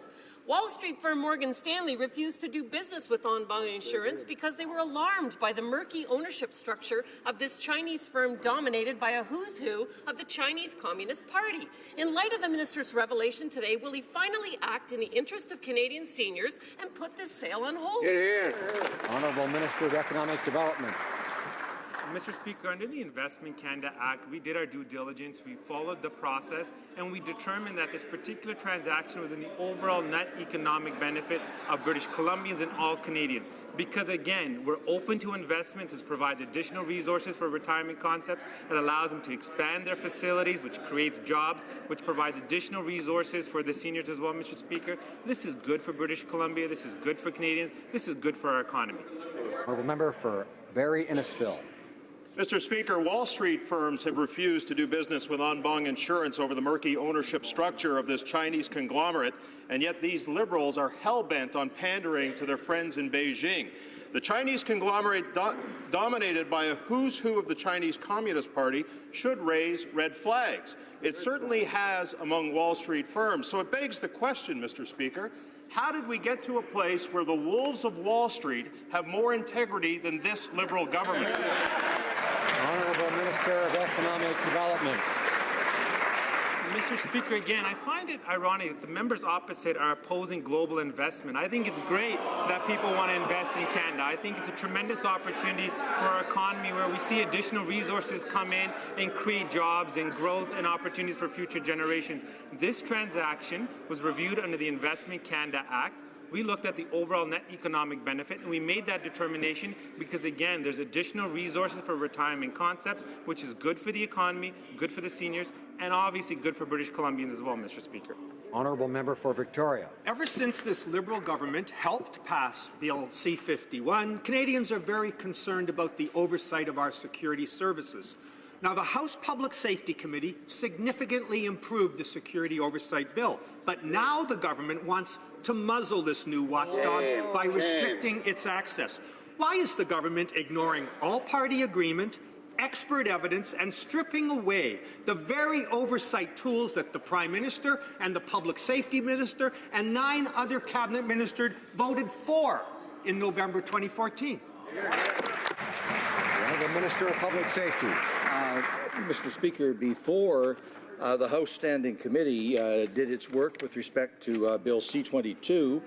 Wall Street firm Morgan Stanley refused to do business with On Bond Insurance because they were alarmed by the murky ownership structure of this Chinese firm dominated by a who's who of the Chinese Communist Party. In light of the minister's revelation today, will he finally act in the interest of Canadian seniors and put this sale on hold? Honourable Minister of Economic Development. Mr. Speaker, under the Investment Canada Act, we did our due diligence, we followed the process, and we determined that this particular transaction was in the overall net economic benefit of British Columbians and all Canadians. Because again, we're open to investment. This provides additional resources for retirement concepts that allows them to expand their facilities, which creates jobs, which provides additional resources for the seniors as well, Mr. Speaker. This is good for British Columbia. This is good for Canadians. This is good for our economy. Honourable Member for Barrie Innisfil. Mr. Speaker, Wall Street firms have refused to do business with On Bond Insurance over the murky ownership structure of this Chinese conglomerate, and yet these Liberals are hell-bent on pandering to their friends in Beijing. The Chinese conglomerate, dominated by a who's who of the Chinese Communist Party, should raise red flags. It certainly has among Wall Street firms. So it begs the question, Mr. Speaker, how did we get to a place where the wolves of Wall Street have more integrity than this Liberal government? Honourable Minister of Economic Development. Mr. Speaker, again, I find it ironic that the members opposite are opposing global investment. I think it's great that people want to invest in Canada. I think it's a tremendous opportunity for our economy where we see additional resources come in and create jobs and growth and opportunities for future generations. This transaction was reviewed under the Investment Canada Act. We looked at the overall net economic benefit, and we made that determination because, again, there's additional resources for retirement concepts, which is good for the economy, good for the seniors, and obviously good for British Columbians as well, Mr. Speaker. Honourable Member for Victoria. Ever since this Liberal government helped pass Bill C-51, Canadians are very concerned about the oversight of our security services. Now, the House Public Safety Committee significantly improved the security oversight bill, but now the government wants to muzzle this new watchdog by restricting its access. Why is the government ignoring all-party agreement, expert evidence, and stripping away the very oversight tools that the Prime Minister and the Public Safety Minister and 9 other cabinet ministers voted for in November 2014? The Honourable Minister of Public Safety. Mr. Speaker, before the House Standing Committee did its work with respect to Bill C-22,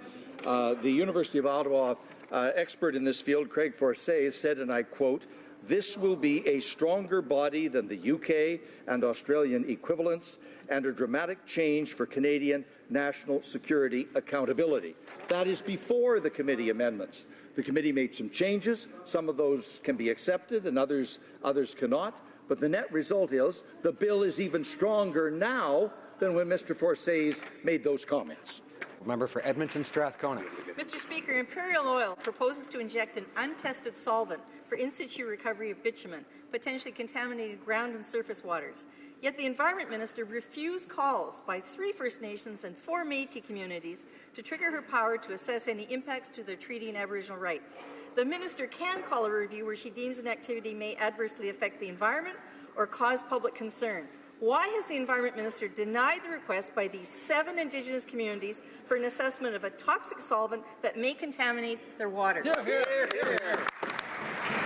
the University of Ottawa expert in this field, Craig Forsay, said, and I quote, "This will be a stronger body than the UK and Australian equivalents and a dramatic change for Canadian national security accountability." That is before the committee amendments. The committee made some changes. Some of those can be accepted and others cannot. But the net result is the bill is even stronger now than when Mr. Forsay's made those comments. Member for Edmonton Strathcona. Mr. Speaker, Imperial Oil proposes to inject an untested solvent for in-situ recovery of bitumen, potentially contaminated ground and surface waters. Yet the Environment Minister refused calls by 3 First Nations and 4 Métis communities to trigger her power to assess any impacts to their treaty and Aboriginal rights. The Minister can call a review where she deems an activity may adversely affect the environment or cause public concern. Why has the Environment Minister denied the request by these 7 Indigenous communities for an assessment of a toxic solvent that may contaminate their waters? The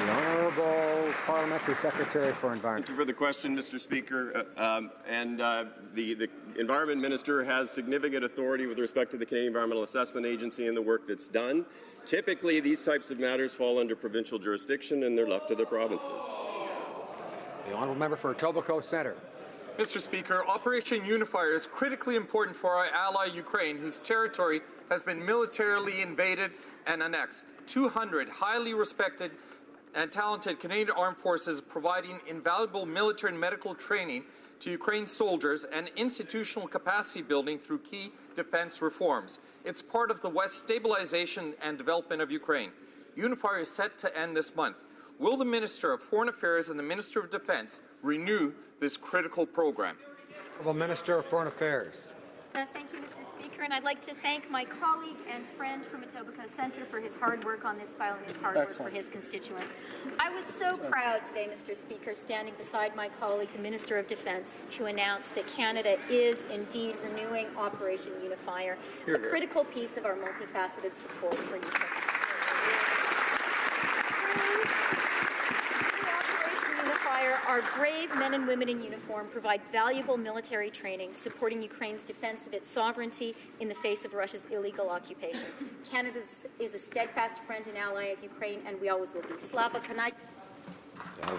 Honourable Parliamentary Secretary for Environment. Thank you for the question, Mr. Speaker. The Environment Minister has significant authority with respect to the Canadian Environmental Assessment Agency and the work that's done. Typically, these types of matters fall under provincial jurisdiction and they're left to the provinces. The Honourable Member for Etobicoke Centre. Mr. Speaker, Operation Unifier is critically important for our ally Ukraine, whose territory has been militarily invaded and annexed. 200 highly respected and talented Canadian Armed Forces providing invaluable military and medical training to Ukraine's soldiers and institutional capacity building through key defense reforms. It's part of the West's stabilization and development of Ukraine. Unifier is set to end this month. Will the Minister of Foreign Affairs and the Minister of Defense renew this critical program? Honourable Minister of Foreign Affairs. Thank you, Mr. Speaker, and I'd like to thank my colleague and friend from Etobicoke Centre for his hard work on this file and his hard work for his constituents. I was so proud today, Mr. Speaker, standing beside my colleague, the Minister of Defence, to announce that Canada is indeed renewing Operation Unifier, a critical piece of our multifaceted support for Ukraine. Our brave men and women in uniform provide valuable military training supporting Ukraine's defense of its sovereignty in the face of Russia's illegal occupation. Canada is a steadfast friend and ally of Ukraine, and we always will be. Slava Kanai.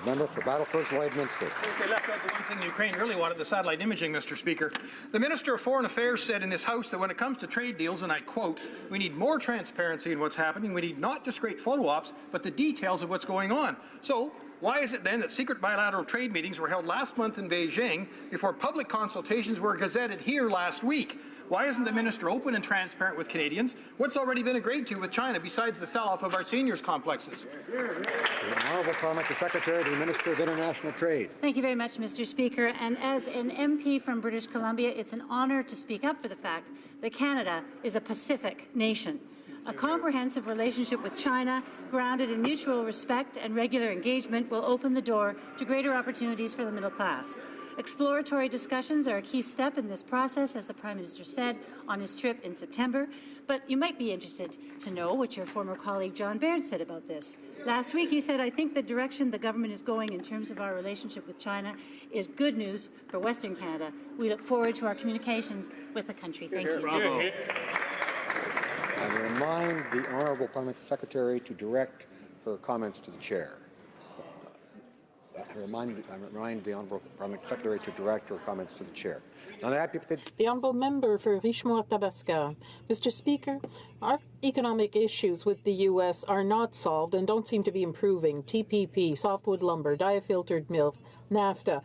Member for Battleford, Lloydminster. They left out the one thing Ukraine really wanted, the satellite imaging, Mr. Speaker. The Minister of Foreign Affairs said in this House that when it comes to trade deals, and I quote, "We need more transparency in what's happening. We need not just great photo ops, but the details of what's going on." So, why is it then that secret bilateral trade meetings were held last month in Beijing before public consultations were gazetted here last week? Why isn't the minister open and transparent with Canadians? What's already been agreed to with China besides the sell-off of our seniors complexes? The Honourable Parliamentary Secretary to the Minister of International Trade. Thank you very much, Mr. Speaker. And as an MP from British Columbia, it's an honour to speak up for the fact that Canada is a Pacific nation. A comprehensive relationship with China, grounded in mutual respect and regular engagement, will open the door to greater opportunities for the middle class. Exploratory discussions are a key step in this process, as the Prime Minister said on his trip in September. But you might be interested to know what your former colleague John Baird said about this. Last week he said, "I think the direction the government is going in terms of our relationship with China is good news for Western Canada. We look forward to our communications with the country." Thank you. Bravo. I remind the Honourable Parliamentary Secretary to direct her comments to the Chair. I remind the Honourable Parliamentary Secretary to direct her comments to the Chair. The Honourable Member for Richemont-Tabasca. Mr. Speaker, our economic issues with the U.S. are not solved and don't seem to be improving. TPP, softwood lumber, diafiltered milk, NAFTA.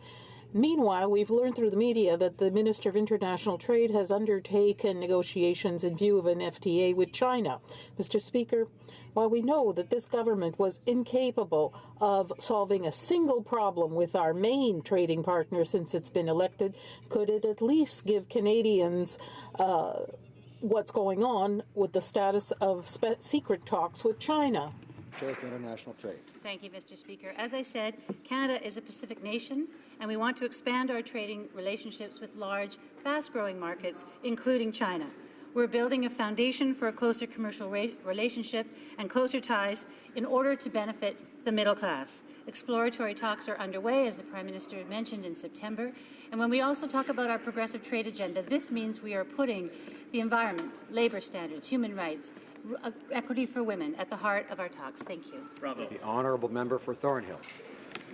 Meanwhile, we've learned through the media that the Minister of International Trade has undertaken negotiations in view of an FTA with China. Mr. Speaker, while we know that this government was incapable of solving a single problem with our main trading partner since it's been elected, could it at least give Canadians what's going on with the status of secret talks with China? Chair for International Trade. Thank you, Mr. Speaker. As I said, Canada is a Pacific nation, and we want to expand our trading relationships with large, fast-growing markets, including China. We're building a foundation for a closer commercial relationship and closer ties in order to benefit the middle class. Exploratory talks are underway, as the Prime Minister mentioned in September. And when we also talk about our progressive trade agenda, this means we are putting the environment, labour standards, human rights, equity for women at the heart of our talks. Thank you. Bravo. The Honourable Member for Thornhill.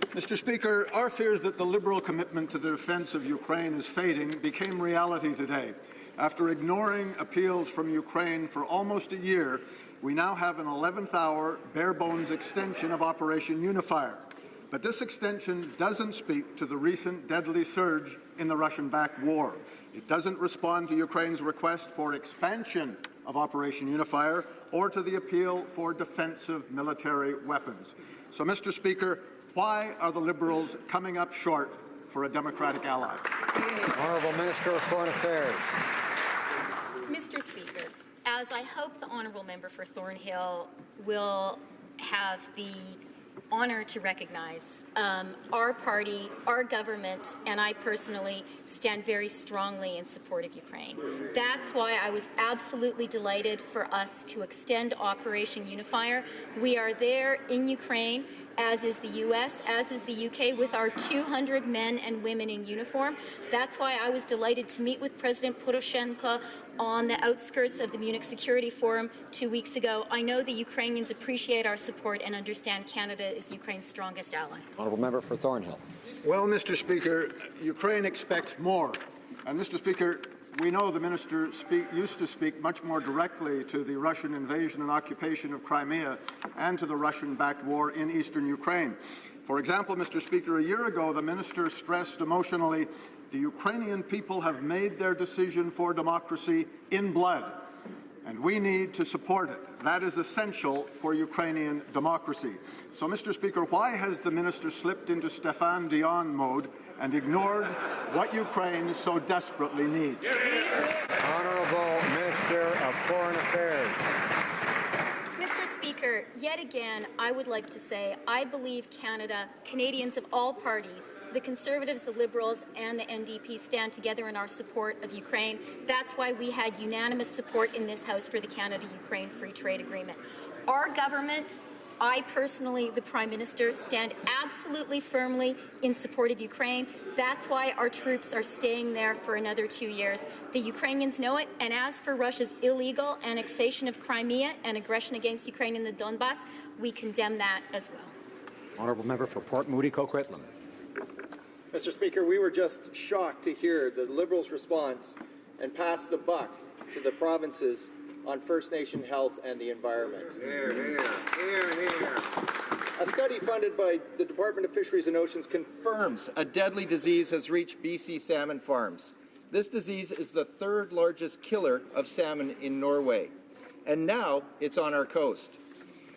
Mr. Speaker, our fears that the Liberal commitment to the defence of Ukraine is fading became reality today. After ignoring appeals from Ukraine for almost a year, we now have an 11th-hour, bare-bones extension of Operation Unifier. But this extension doesn't speak to the recent deadly surge in the Russian-backed war. It doesn't respond to Ukraine's request for expansion of Operation Unifier or to the appeal for defensive military weapons. So, Mr. Speaker, why are the Liberals coming up short for a democratic ally? Honourable Minister of Foreign Affairs. Mr. Speaker, as I hope the Honourable Member for Thornhill will have the honour to recognize, our party, our government, and I personally stand very strongly in support of Ukraine. That's why I was absolutely delighted for us to extend Operation Unifier. We are there in Ukraine, as is the U.S., as is the U.K., with our 200 men and women in uniform. That's why I was delighted to meet with President Poroshenko on the outskirts of the Munich Security Forum 2 weeks ago. I know the Ukrainians appreciate our support and understand Canada is Ukraine's strongest ally. Honourable Member for Thornhill. Well, Mr. Speaker, Ukraine expects more. And, Mr. Speaker, we know the Minister used to speak much more directly to the Russian invasion and occupation of Crimea and to the Russian-backed war in eastern Ukraine. For example, Mr. Speaker, a year ago, the Minister stressed emotionally, the Ukrainian people have made their decision for democracy in blood, and we need to support it. That is essential for Ukrainian democracy. So, Mr. Speaker, why has the Minister slipped into Stéphane Dion mode and ignored what Ukraine so desperately needs? Honourable Minister of Foreign Affairs. Mr. Speaker, Speaker, yet again, I would like to say I believe Canadians of all parties, the Conservatives, the Liberals, and the NDP stand together in our support of Ukraine. That's why we had unanimous support in this House for the Canada-Ukraine Free Trade Agreement. Our government, I personally, the Prime Minister, stand absolutely firmly in support of Ukraine. That's why our troops are staying there for another 2 years. The Ukrainians know it, and as for Russia's illegal annexation of Crimea and aggression against Ukraine in the Donbass, we condemn that as well. Honourable Member for Port Moody, Coquitlam. Mr. Speaker, we were just shocked to hear the Liberals' response and pass the buck to the provinces on First Nation health and the environment. Hear, hear, hear, hear. A study funded by the Department of Fisheries and Oceans confirms a deadly disease has reached BC salmon farms. This disease is the third largest killer of salmon in Norway, and now it's on our coast.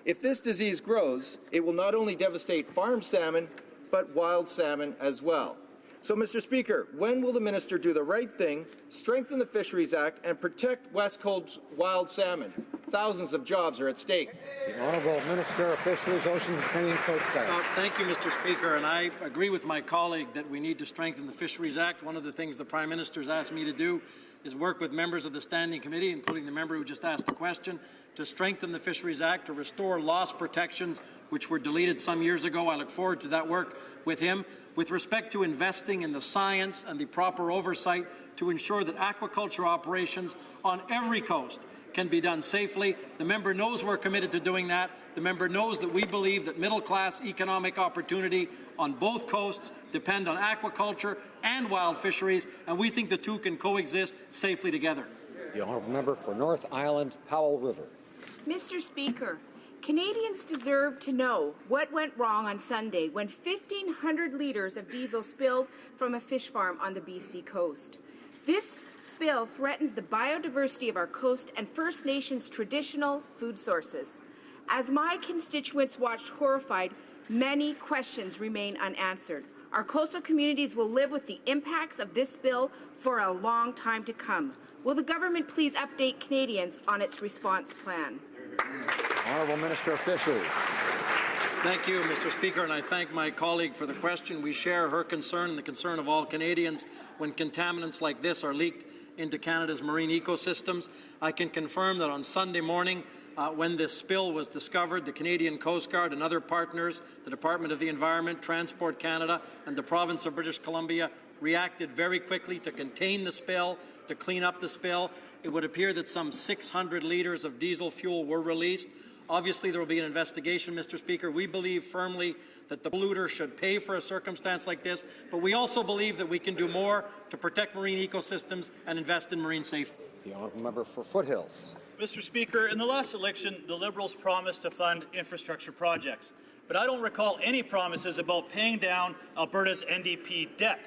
If this disease grows, it will not only devastate farm salmon, but wild salmon as well. So, Mr. Speaker, when will the minister do the right thing, strengthen the Fisheries Act, and protect West Coast's wild salmon? Thousands of jobs are at stake. The Honourable Minister of Fisheries, Oceans and Canadian Coast Guard. Thank you, Mr. Speaker, and I agree with my colleague that we need to strengthen the Fisheries Act. One of the things the Prime Minister has asked me to do is work with members of the Standing Committee, including the member who just asked the question, to strengthen the Fisheries Act, to restore lost protections which were deleted some years ago. I look forward to that work with him. With respect to investing in the science and the proper oversight to ensure that aquaculture operations on every coast can be done safely. The member knows we're committed to doing that. The member knows that we believe that middle-class economic opportunity on both coasts depend on aquaculture and wild fisheries, and we think the two can coexist safely together. The Honourable Member for North Island, Powell River. Mr. Speaker, Canadians deserve to know what went wrong on Sunday when 1,500 litres of diesel spilled from a fish farm on the BC coast. This spill threatens the biodiversity of our coast and First Nations traditional food sources. As my constituents watched horrified, many questions remain unanswered. Our coastal communities will live with the impacts of this spill for a long time to come. Will the government please update Canadians on its response plan? Honourable Minister of Fisheries. Thank you, Mr. Speaker, and I thank my colleague for the question. We share her concern and the concern of all Canadians when contaminants like this are leaked into Canada's marine ecosystems. I can confirm that on Sunday morning, when this spill was discovered, the Canadian Coast Guard and other partners, the Department of the Environment, Transport Canada, and the province of British Columbia reacted very quickly to contain the spill, to clean up the spill. It would appear that some 600 litres of diesel fuel were released. Obviously, there will be an investigation, Mr. Speaker. We believe firmly that the polluter should pay for a circumstance like this, but we also believe that we can do more to protect marine ecosystems and invest in marine safety. The Honourable Member for Foothills. Mr. Speaker, in the last election, the Liberals promised to fund infrastructure projects, but I don't recall any promises about paying down Alberta's NDP debt.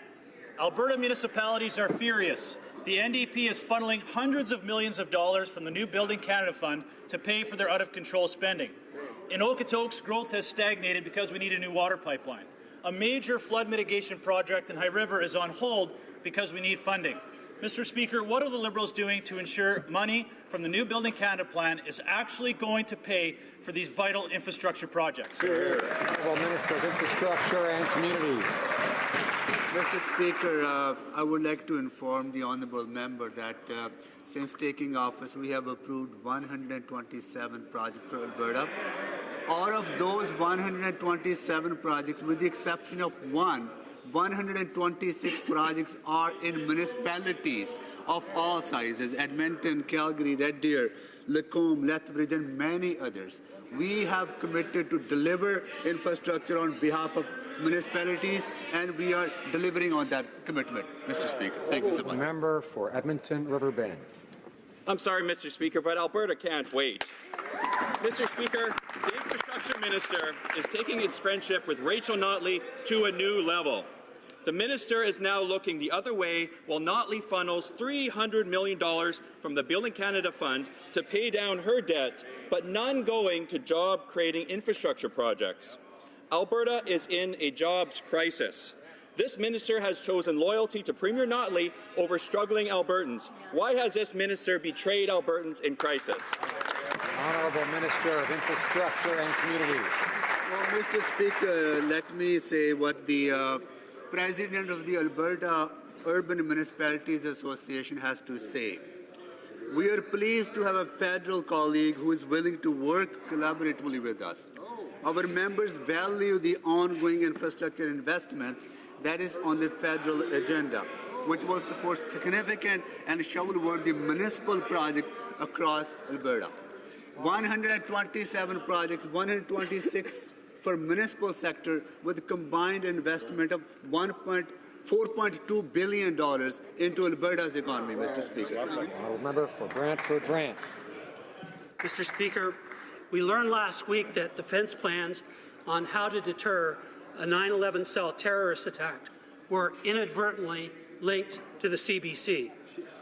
Alberta municipalities are furious. The NDP is funneling hundreds of millions of dollars from the new Building Canada Fund to pay for their out-of-control spending. In Okotoks, growth has stagnated because we need a new water pipeline. A major flood mitigation project in High River is on hold because we need funding. Mr. Speaker, what are the Liberals doing to ensure money from the new Building Canada plan is actually going to pay for these vital infrastructure projects? Honourable Minister of Infrastructure and Communities. Mr. Speaker, I would like to inform the honourable member that since taking office, we have approved 127 projects for Alberta. Out of those 127 projects, with the exception of one, 126 projects are in municipalities of all sizes: Edmonton, Calgary, Red Deer, Lacombe, Lethbridge, and many others. We have committed to deliver infrastructure on behalf of municipalities, and we are delivering on that commitment, Mr. Speaker. Thank you so much. Member for Edmonton River Bend. I'm sorry, Mr. Speaker, but Alberta can't wait. Mr. Speaker, the Infrastructure Minister is taking his friendship with Rachel Notley to a new level. The minister is now looking the other way while Notley funnels $300 million from the Building Canada Fund to pay down her debt, but none going to job-creating infrastructure projects. Alberta is in a jobs crisis. This minister has chosen loyalty to Premier Notley over struggling Albertans. Why has this minister betrayed Albertans in crisis? Honourable Minister of Infrastructure and Communities. Well, Mr. Speaker, let me say what the President of the Alberta Urban Municipalities Association has to say. We are pleased to have a federal colleague who is willing to work collaboratively with us. Our members value the ongoing infrastructure investment that is on the federal agenda, which will support significant and shovel-worthy municipal projects across Alberta. 127 projects, 126 for municipal sector with a combined investment of $4.2 billion into Alberta's economy, Mr. Speaker. Honourable Member for Brantford Brant. Mr. Speaker, we learned last week that defense plans on how to deter a 9/11-style terrorist attack were inadvertently linked to the CBC.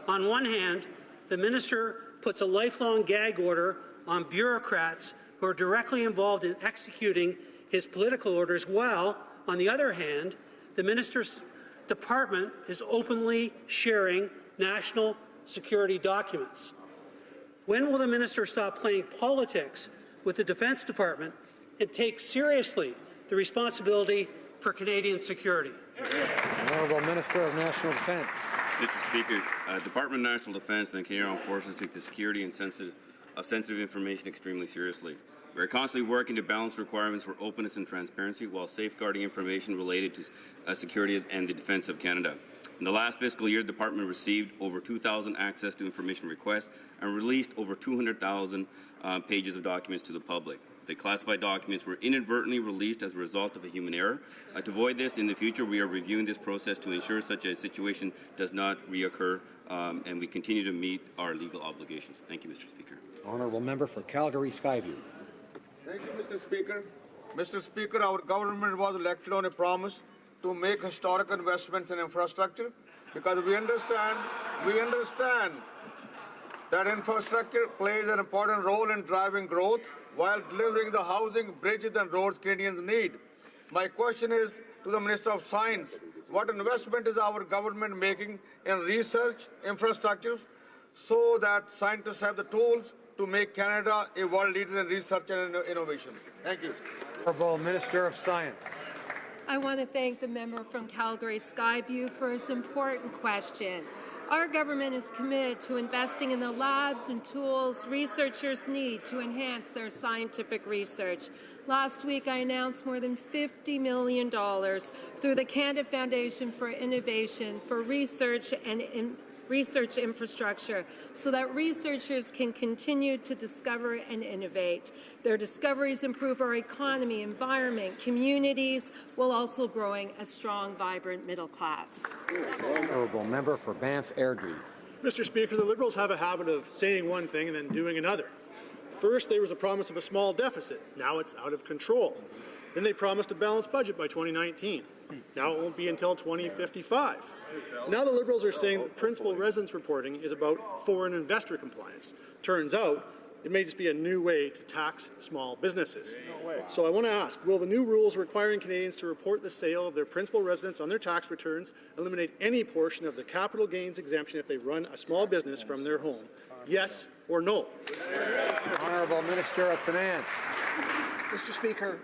On one hand, the minister puts a lifelong gag order on bureaucrats who are directly involved in executing his political orders, while, on the other hand, the minister's department is openly sharing national security documents. When will the minister stop playing politics with the Defence Department and take seriously the responsibility for Canadian security? Honourable Minister of National Defence. Mr. Speaker, Department of National Defence and the Canadian Armed Forces take the security and sensitive information extremely seriously. We are constantly working to balance requirements for openness and transparency while safeguarding information related to security and the defence of Canada. In the last fiscal year, the Department received over 2,000 access to information requests and released over 200,000 pages of documents to the public. The classified documents were inadvertently released as a result of a human error. To avoid this in the future, we are reviewing this process to ensure such a situation does not reoccur, and we continue to meet our legal obligations. Thank you, Mr. Speaker. Honourable Member for Calgary Skyview. Thank you, Mr. Speaker. Mr. Speaker, our government was elected on a promise to make historic investments in infrastructure because we understand that infrastructure plays an important role in driving growth while delivering the housing, bridges and roads Canadians need. My question is to the Minister of Science. What investment is our government making in research infrastructure so that scientists have the tools to make Canada a world leader in research and innovation? Thank you. Honourable Minister of Science. I want to thank the member from Calgary Skyview for his important question. Our government is committed to investing in the labs and tools researchers need to enhance their scientific research. Last week, I announced more than $50 million through the Canada Foundation for Innovation for research and research infrastructure so that researchers can continue to discover and innovate. Their discoveries improve our economy, environment, communities, while also growing a strong, vibrant middle class. Honourable Member for Banff Airdrie. Mr. Speaker, the Liberals have a habit of saying one thing and then doing another. First, there was a promise of a small deficit. Now it's out of control. Then they promised a balanced budget by 2019. Now it won't be until 2055. Now the Liberals are saying that principal residence reporting is about foreign investor compliance. Turns out it may just be a new way to tax small businesses. So I want to ask, will the new rules requiring Canadians to report the sale of their principal residence on their tax returns eliminate any portion of the capital gains exemption if they run a small business from their home? Yes or no? Honourable Minister of Finance. Mr. Speaker,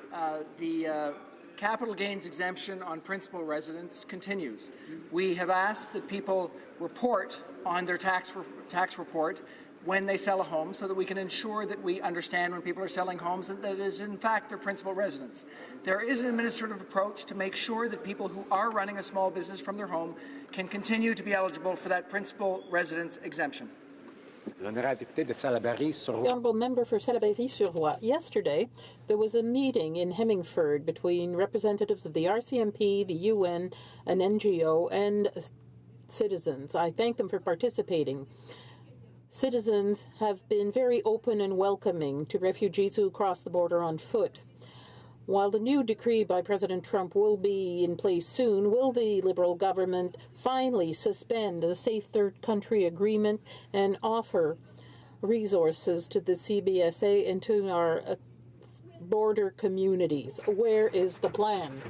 the capital gains exemption on principal residence continues. We have asked that people report on their tax report when they sell a home so that we can ensure that we understand when people are selling homes and that it is in fact their principal residence. There is an administrative approach to make sure that people who are running a small business from their home can continue to be eligible for that principal residence exemption. The Honourable Member for Salaberry-sur-Roi. Yesterday, there was a meeting in Hemmingford between representatives of the RCMP, the UN, an NGO, and citizens. I thank them for participating. Citizens have been very open and welcoming to refugees who cross the border on foot. While the new decree by President Trump will be in place soon, will the Liberal government finally suspend the Safe Third Country Agreement and offer resources to the CBSA and to our border communities? Where is the plan?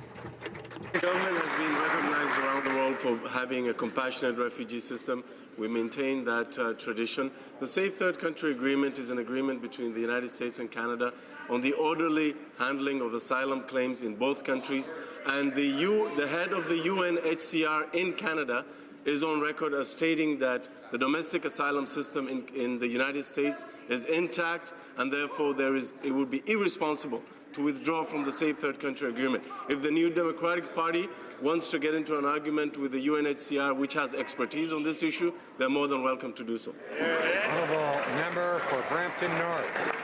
The government has been recognized around the world for having a compassionate refugee system. We maintain that tradition. The Safe Third Country Agreement is an agreement between the United States and Canada on the orderly handling of asylum claims in both countries, and the head of the UNHCR in Canada is on record as stating that the domestic asylum system in the United States is intact, and therefore it would be irresponsible to withdraw from the Safe Third Country Agreement. If the New Democratic Party wants to get into an argument with the UNHCR, which has expertise on this issue, they're more than welcome to do so. Honourable member for Brampton North.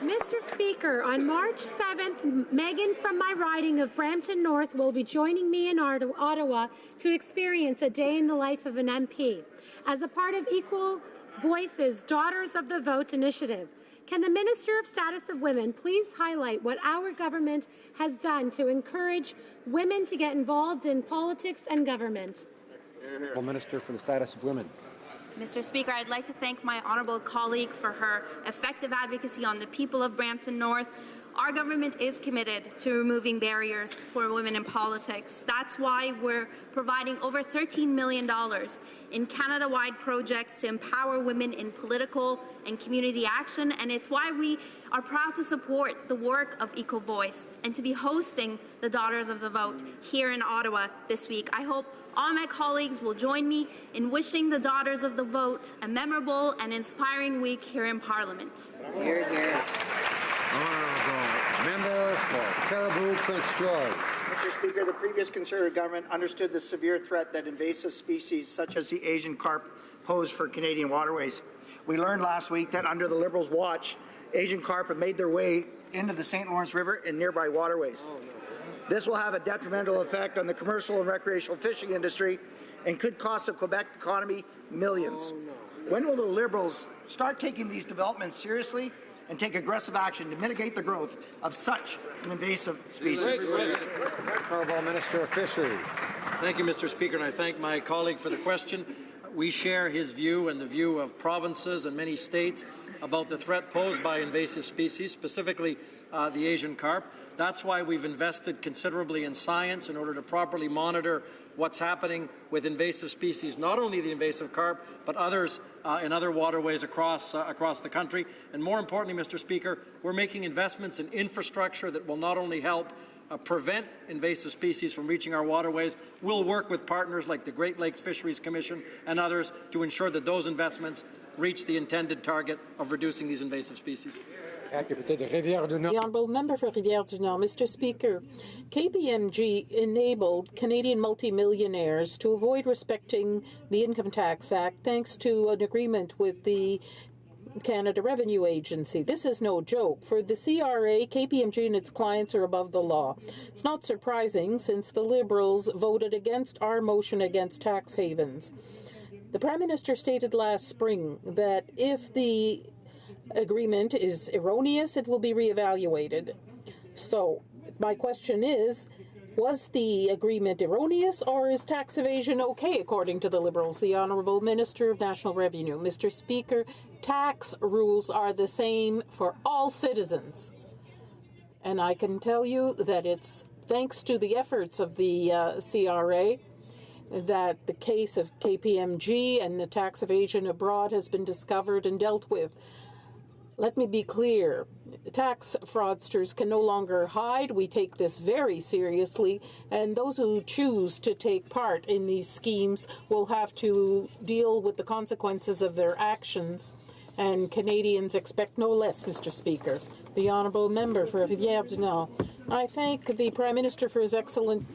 Mr. Speaker, on March 7th, Megan from my riding of Brampton North will be joining me in Ottawa to experience a day in the life of an MP. As a part of Equal Voices Daughters of the Vote initiative, can the Minister of Status of Women please highlight what our government has done to encourage women to get involved in politics and government? Honourable Minister for the Status of Women. Mr. Speaker, I'd like to thank my honourable colleague for her effective advocacy on the people of Brampton North. Our government is committed to removing barriers for women in politics. That's why we're providing over $13 million in Canada-wide projects to empower women in political and community action, and it's why we are proud to support the work of Equal Voice and to be hosting the Daughters of the Vote here in Ottawa this week. I hope all my colleagues will join me in wishing the Daughters of the Vote a memorable and inspiring week here in Parliament. Hear, hear. Honourable member for Cariboo Prince George. Mr. Speaker, the previous Conservative government understood the severe threat that invasive species such as the Asian carp pose for Canadian waterways. We learned last week that under the Liberals' watch, Asian carp have made their way into the St. Lawrence River and nearby waterways. This will have a detrimental effect on the commercial and recreational fishing industry and could cost the Quebec economy millions. When will the Liberals start taking these developments seriously and take aggressive action to mitigate the growth of such an invasive species? Honourable Minister of Fisheries. Thank you, Mr. Speaker, and I thank my colleague for the question. We share his view and the view of provinces and many states about the threat posed by invasive species, specifically the Asian carp. That's why we've invested considerably in science in order to properly monitor what's happening with invasive species, not only the invasive carp, but others in other waterways across the country. And more importantly, Mr. Speaker, we're making investments in infrastructure that will not only help prevent invasive species from reaching our waterways. We'll work with partners like the Great Lakes Fisheries Commission and others to ensure that those investments reach the intended target of reducing these invasive species. The honourable member for Rivière-du-Nord. Mr. Speaker, KPMG enabled Canadian multimillionaires to avoid respecting the Income Tax Act thanks to an agreement with the Canada Revenue Agency. This is no joke. For the CRA, KPMG and its clients are above the law. It's not surprising since the Liberals voted against our motion against tax havens. The Prime Minister stated last spring that if the agreement is erroneous, it will be reevaluated. So, my question is, was the agreement erroneous, or is tax evasion okay, according to the Liberals? The Honourable Minister of National Revenue. Mr. Speaker, tax rules are the same for all citizens. And I can tell you that it's thanks to the efforts of the CRA that the case of KPMG and the tax evasion abroad has been discovered and dealt with. Let me be clear. Tax fraudsters can no longer hide. We take this very seriously, and those who choose to take part in these schemes will have to deal with the consequences of their actions, and Canadians expect no less, Mr. Speaker. The Honourable Member for Rivière-du-Nord. I thank the Prime Minister for his excellent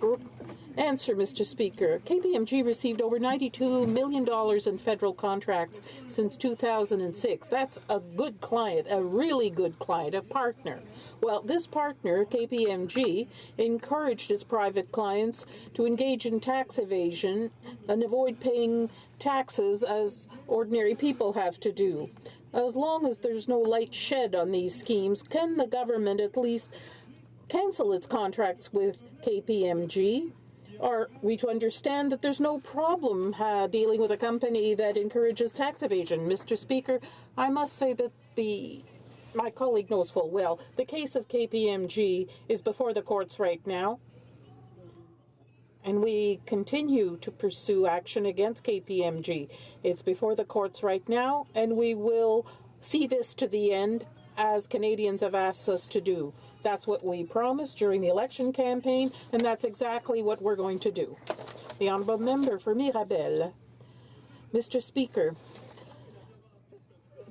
answer, Mr. Speaker. KPMG received over $92 million in federal contracts since 2006. That's a good client, a really good client, a partner. Well, this partner, KPMG, encouraged its private clients to engage in tax evasion and avoid paying taxes as ordinary people have to do. As long as there's no light shed on these schemes, can the government at least cancel its contracts with KPMG? Are we to understand that there's no problem dealing with a company that encourages tax evasion? Mr. Speaker, I must say that my colleague knows full well, the case of KPMG is before the courts right now. and we continue to pursue action against KPMG. It's before the courts right now, and we will see this to the end, as Canadians have asked us to do. That's what we promised during the election campaign, and that's exactly what we're going to do. The Honourable Member for Mirabel. Mr. Speaker,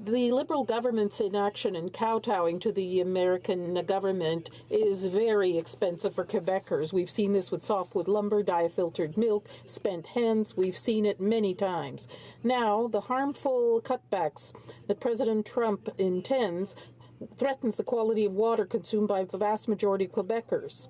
the Liberal government's inaction and kowtowing to the American government is very expensive for Quebecers. We've seen this with softwood lumber, diafiltered milk, spent hens. We've seen it many times. Now, the harmful cutbacks that President Trump intends threatens the quality of water consumed by the vast majority of Quebecers.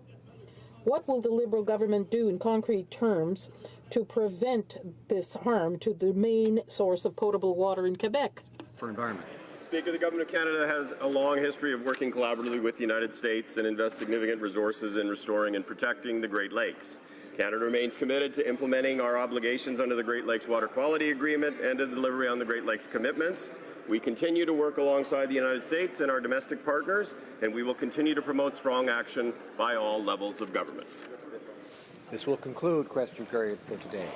What will the Liberal government do in concrete terms to prevent this harm to the main source of potable water in Quebec? For environment. Speaker, the Government of Canada has a long history of working collaboratively with the United States and invests significant resources in restoring and protecting the Great Lakes. Canada remains committed to implementing our obligations under the Great Lakes Water Quality Agreement and to the delivery on the Great Lakes commitments. We continue to work alongside the United States and our domestic partners, and we will continue to promote strong action by all levels of government. This will conclude question period for today.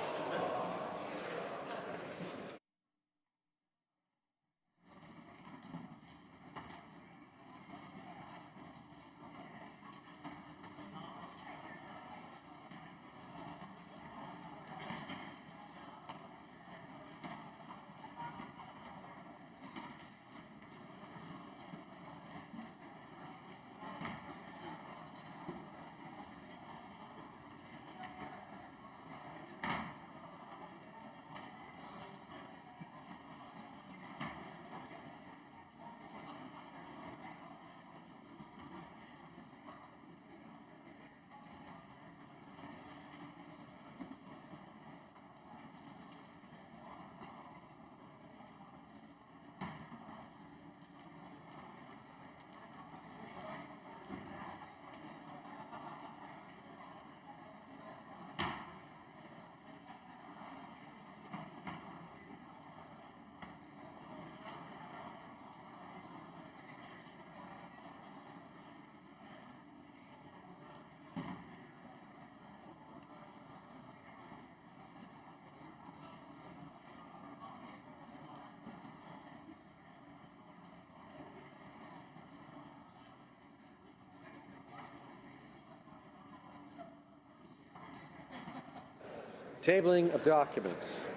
Tabling of documents.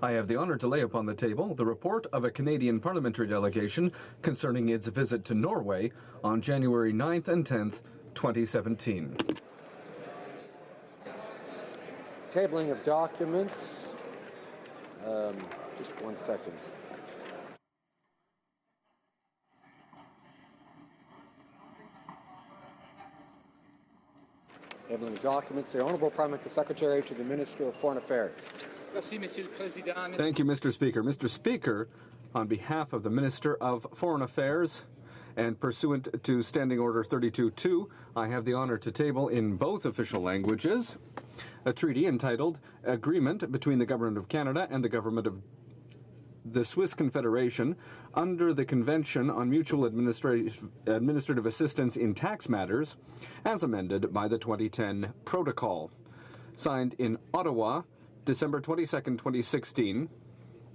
I have the honor to lay upon the table the report of a Canadian parliamentary delegation concerning its visit to Norway on January 9th and 10th, 2017. Tabling of documents. Just 1 second. Tabling of documents. The Honourable Parliamentary Secretary to the Minister of Foreign Affairs. Thank you, Mr. Speaker. Mr. Speaker, on behalf of the Minister of Foreign Affairs and pursuant to Standing Order 32.2, I have the honor to table in both official languages a treaty entitled Agreement between the Government of Canada and the Government of the Swiss Confederation under the Convention on Mutual Administrative Assistance in Tax Matters, as amended by the 2010 Protocol. Signed in Ottawa, December 22, 2016,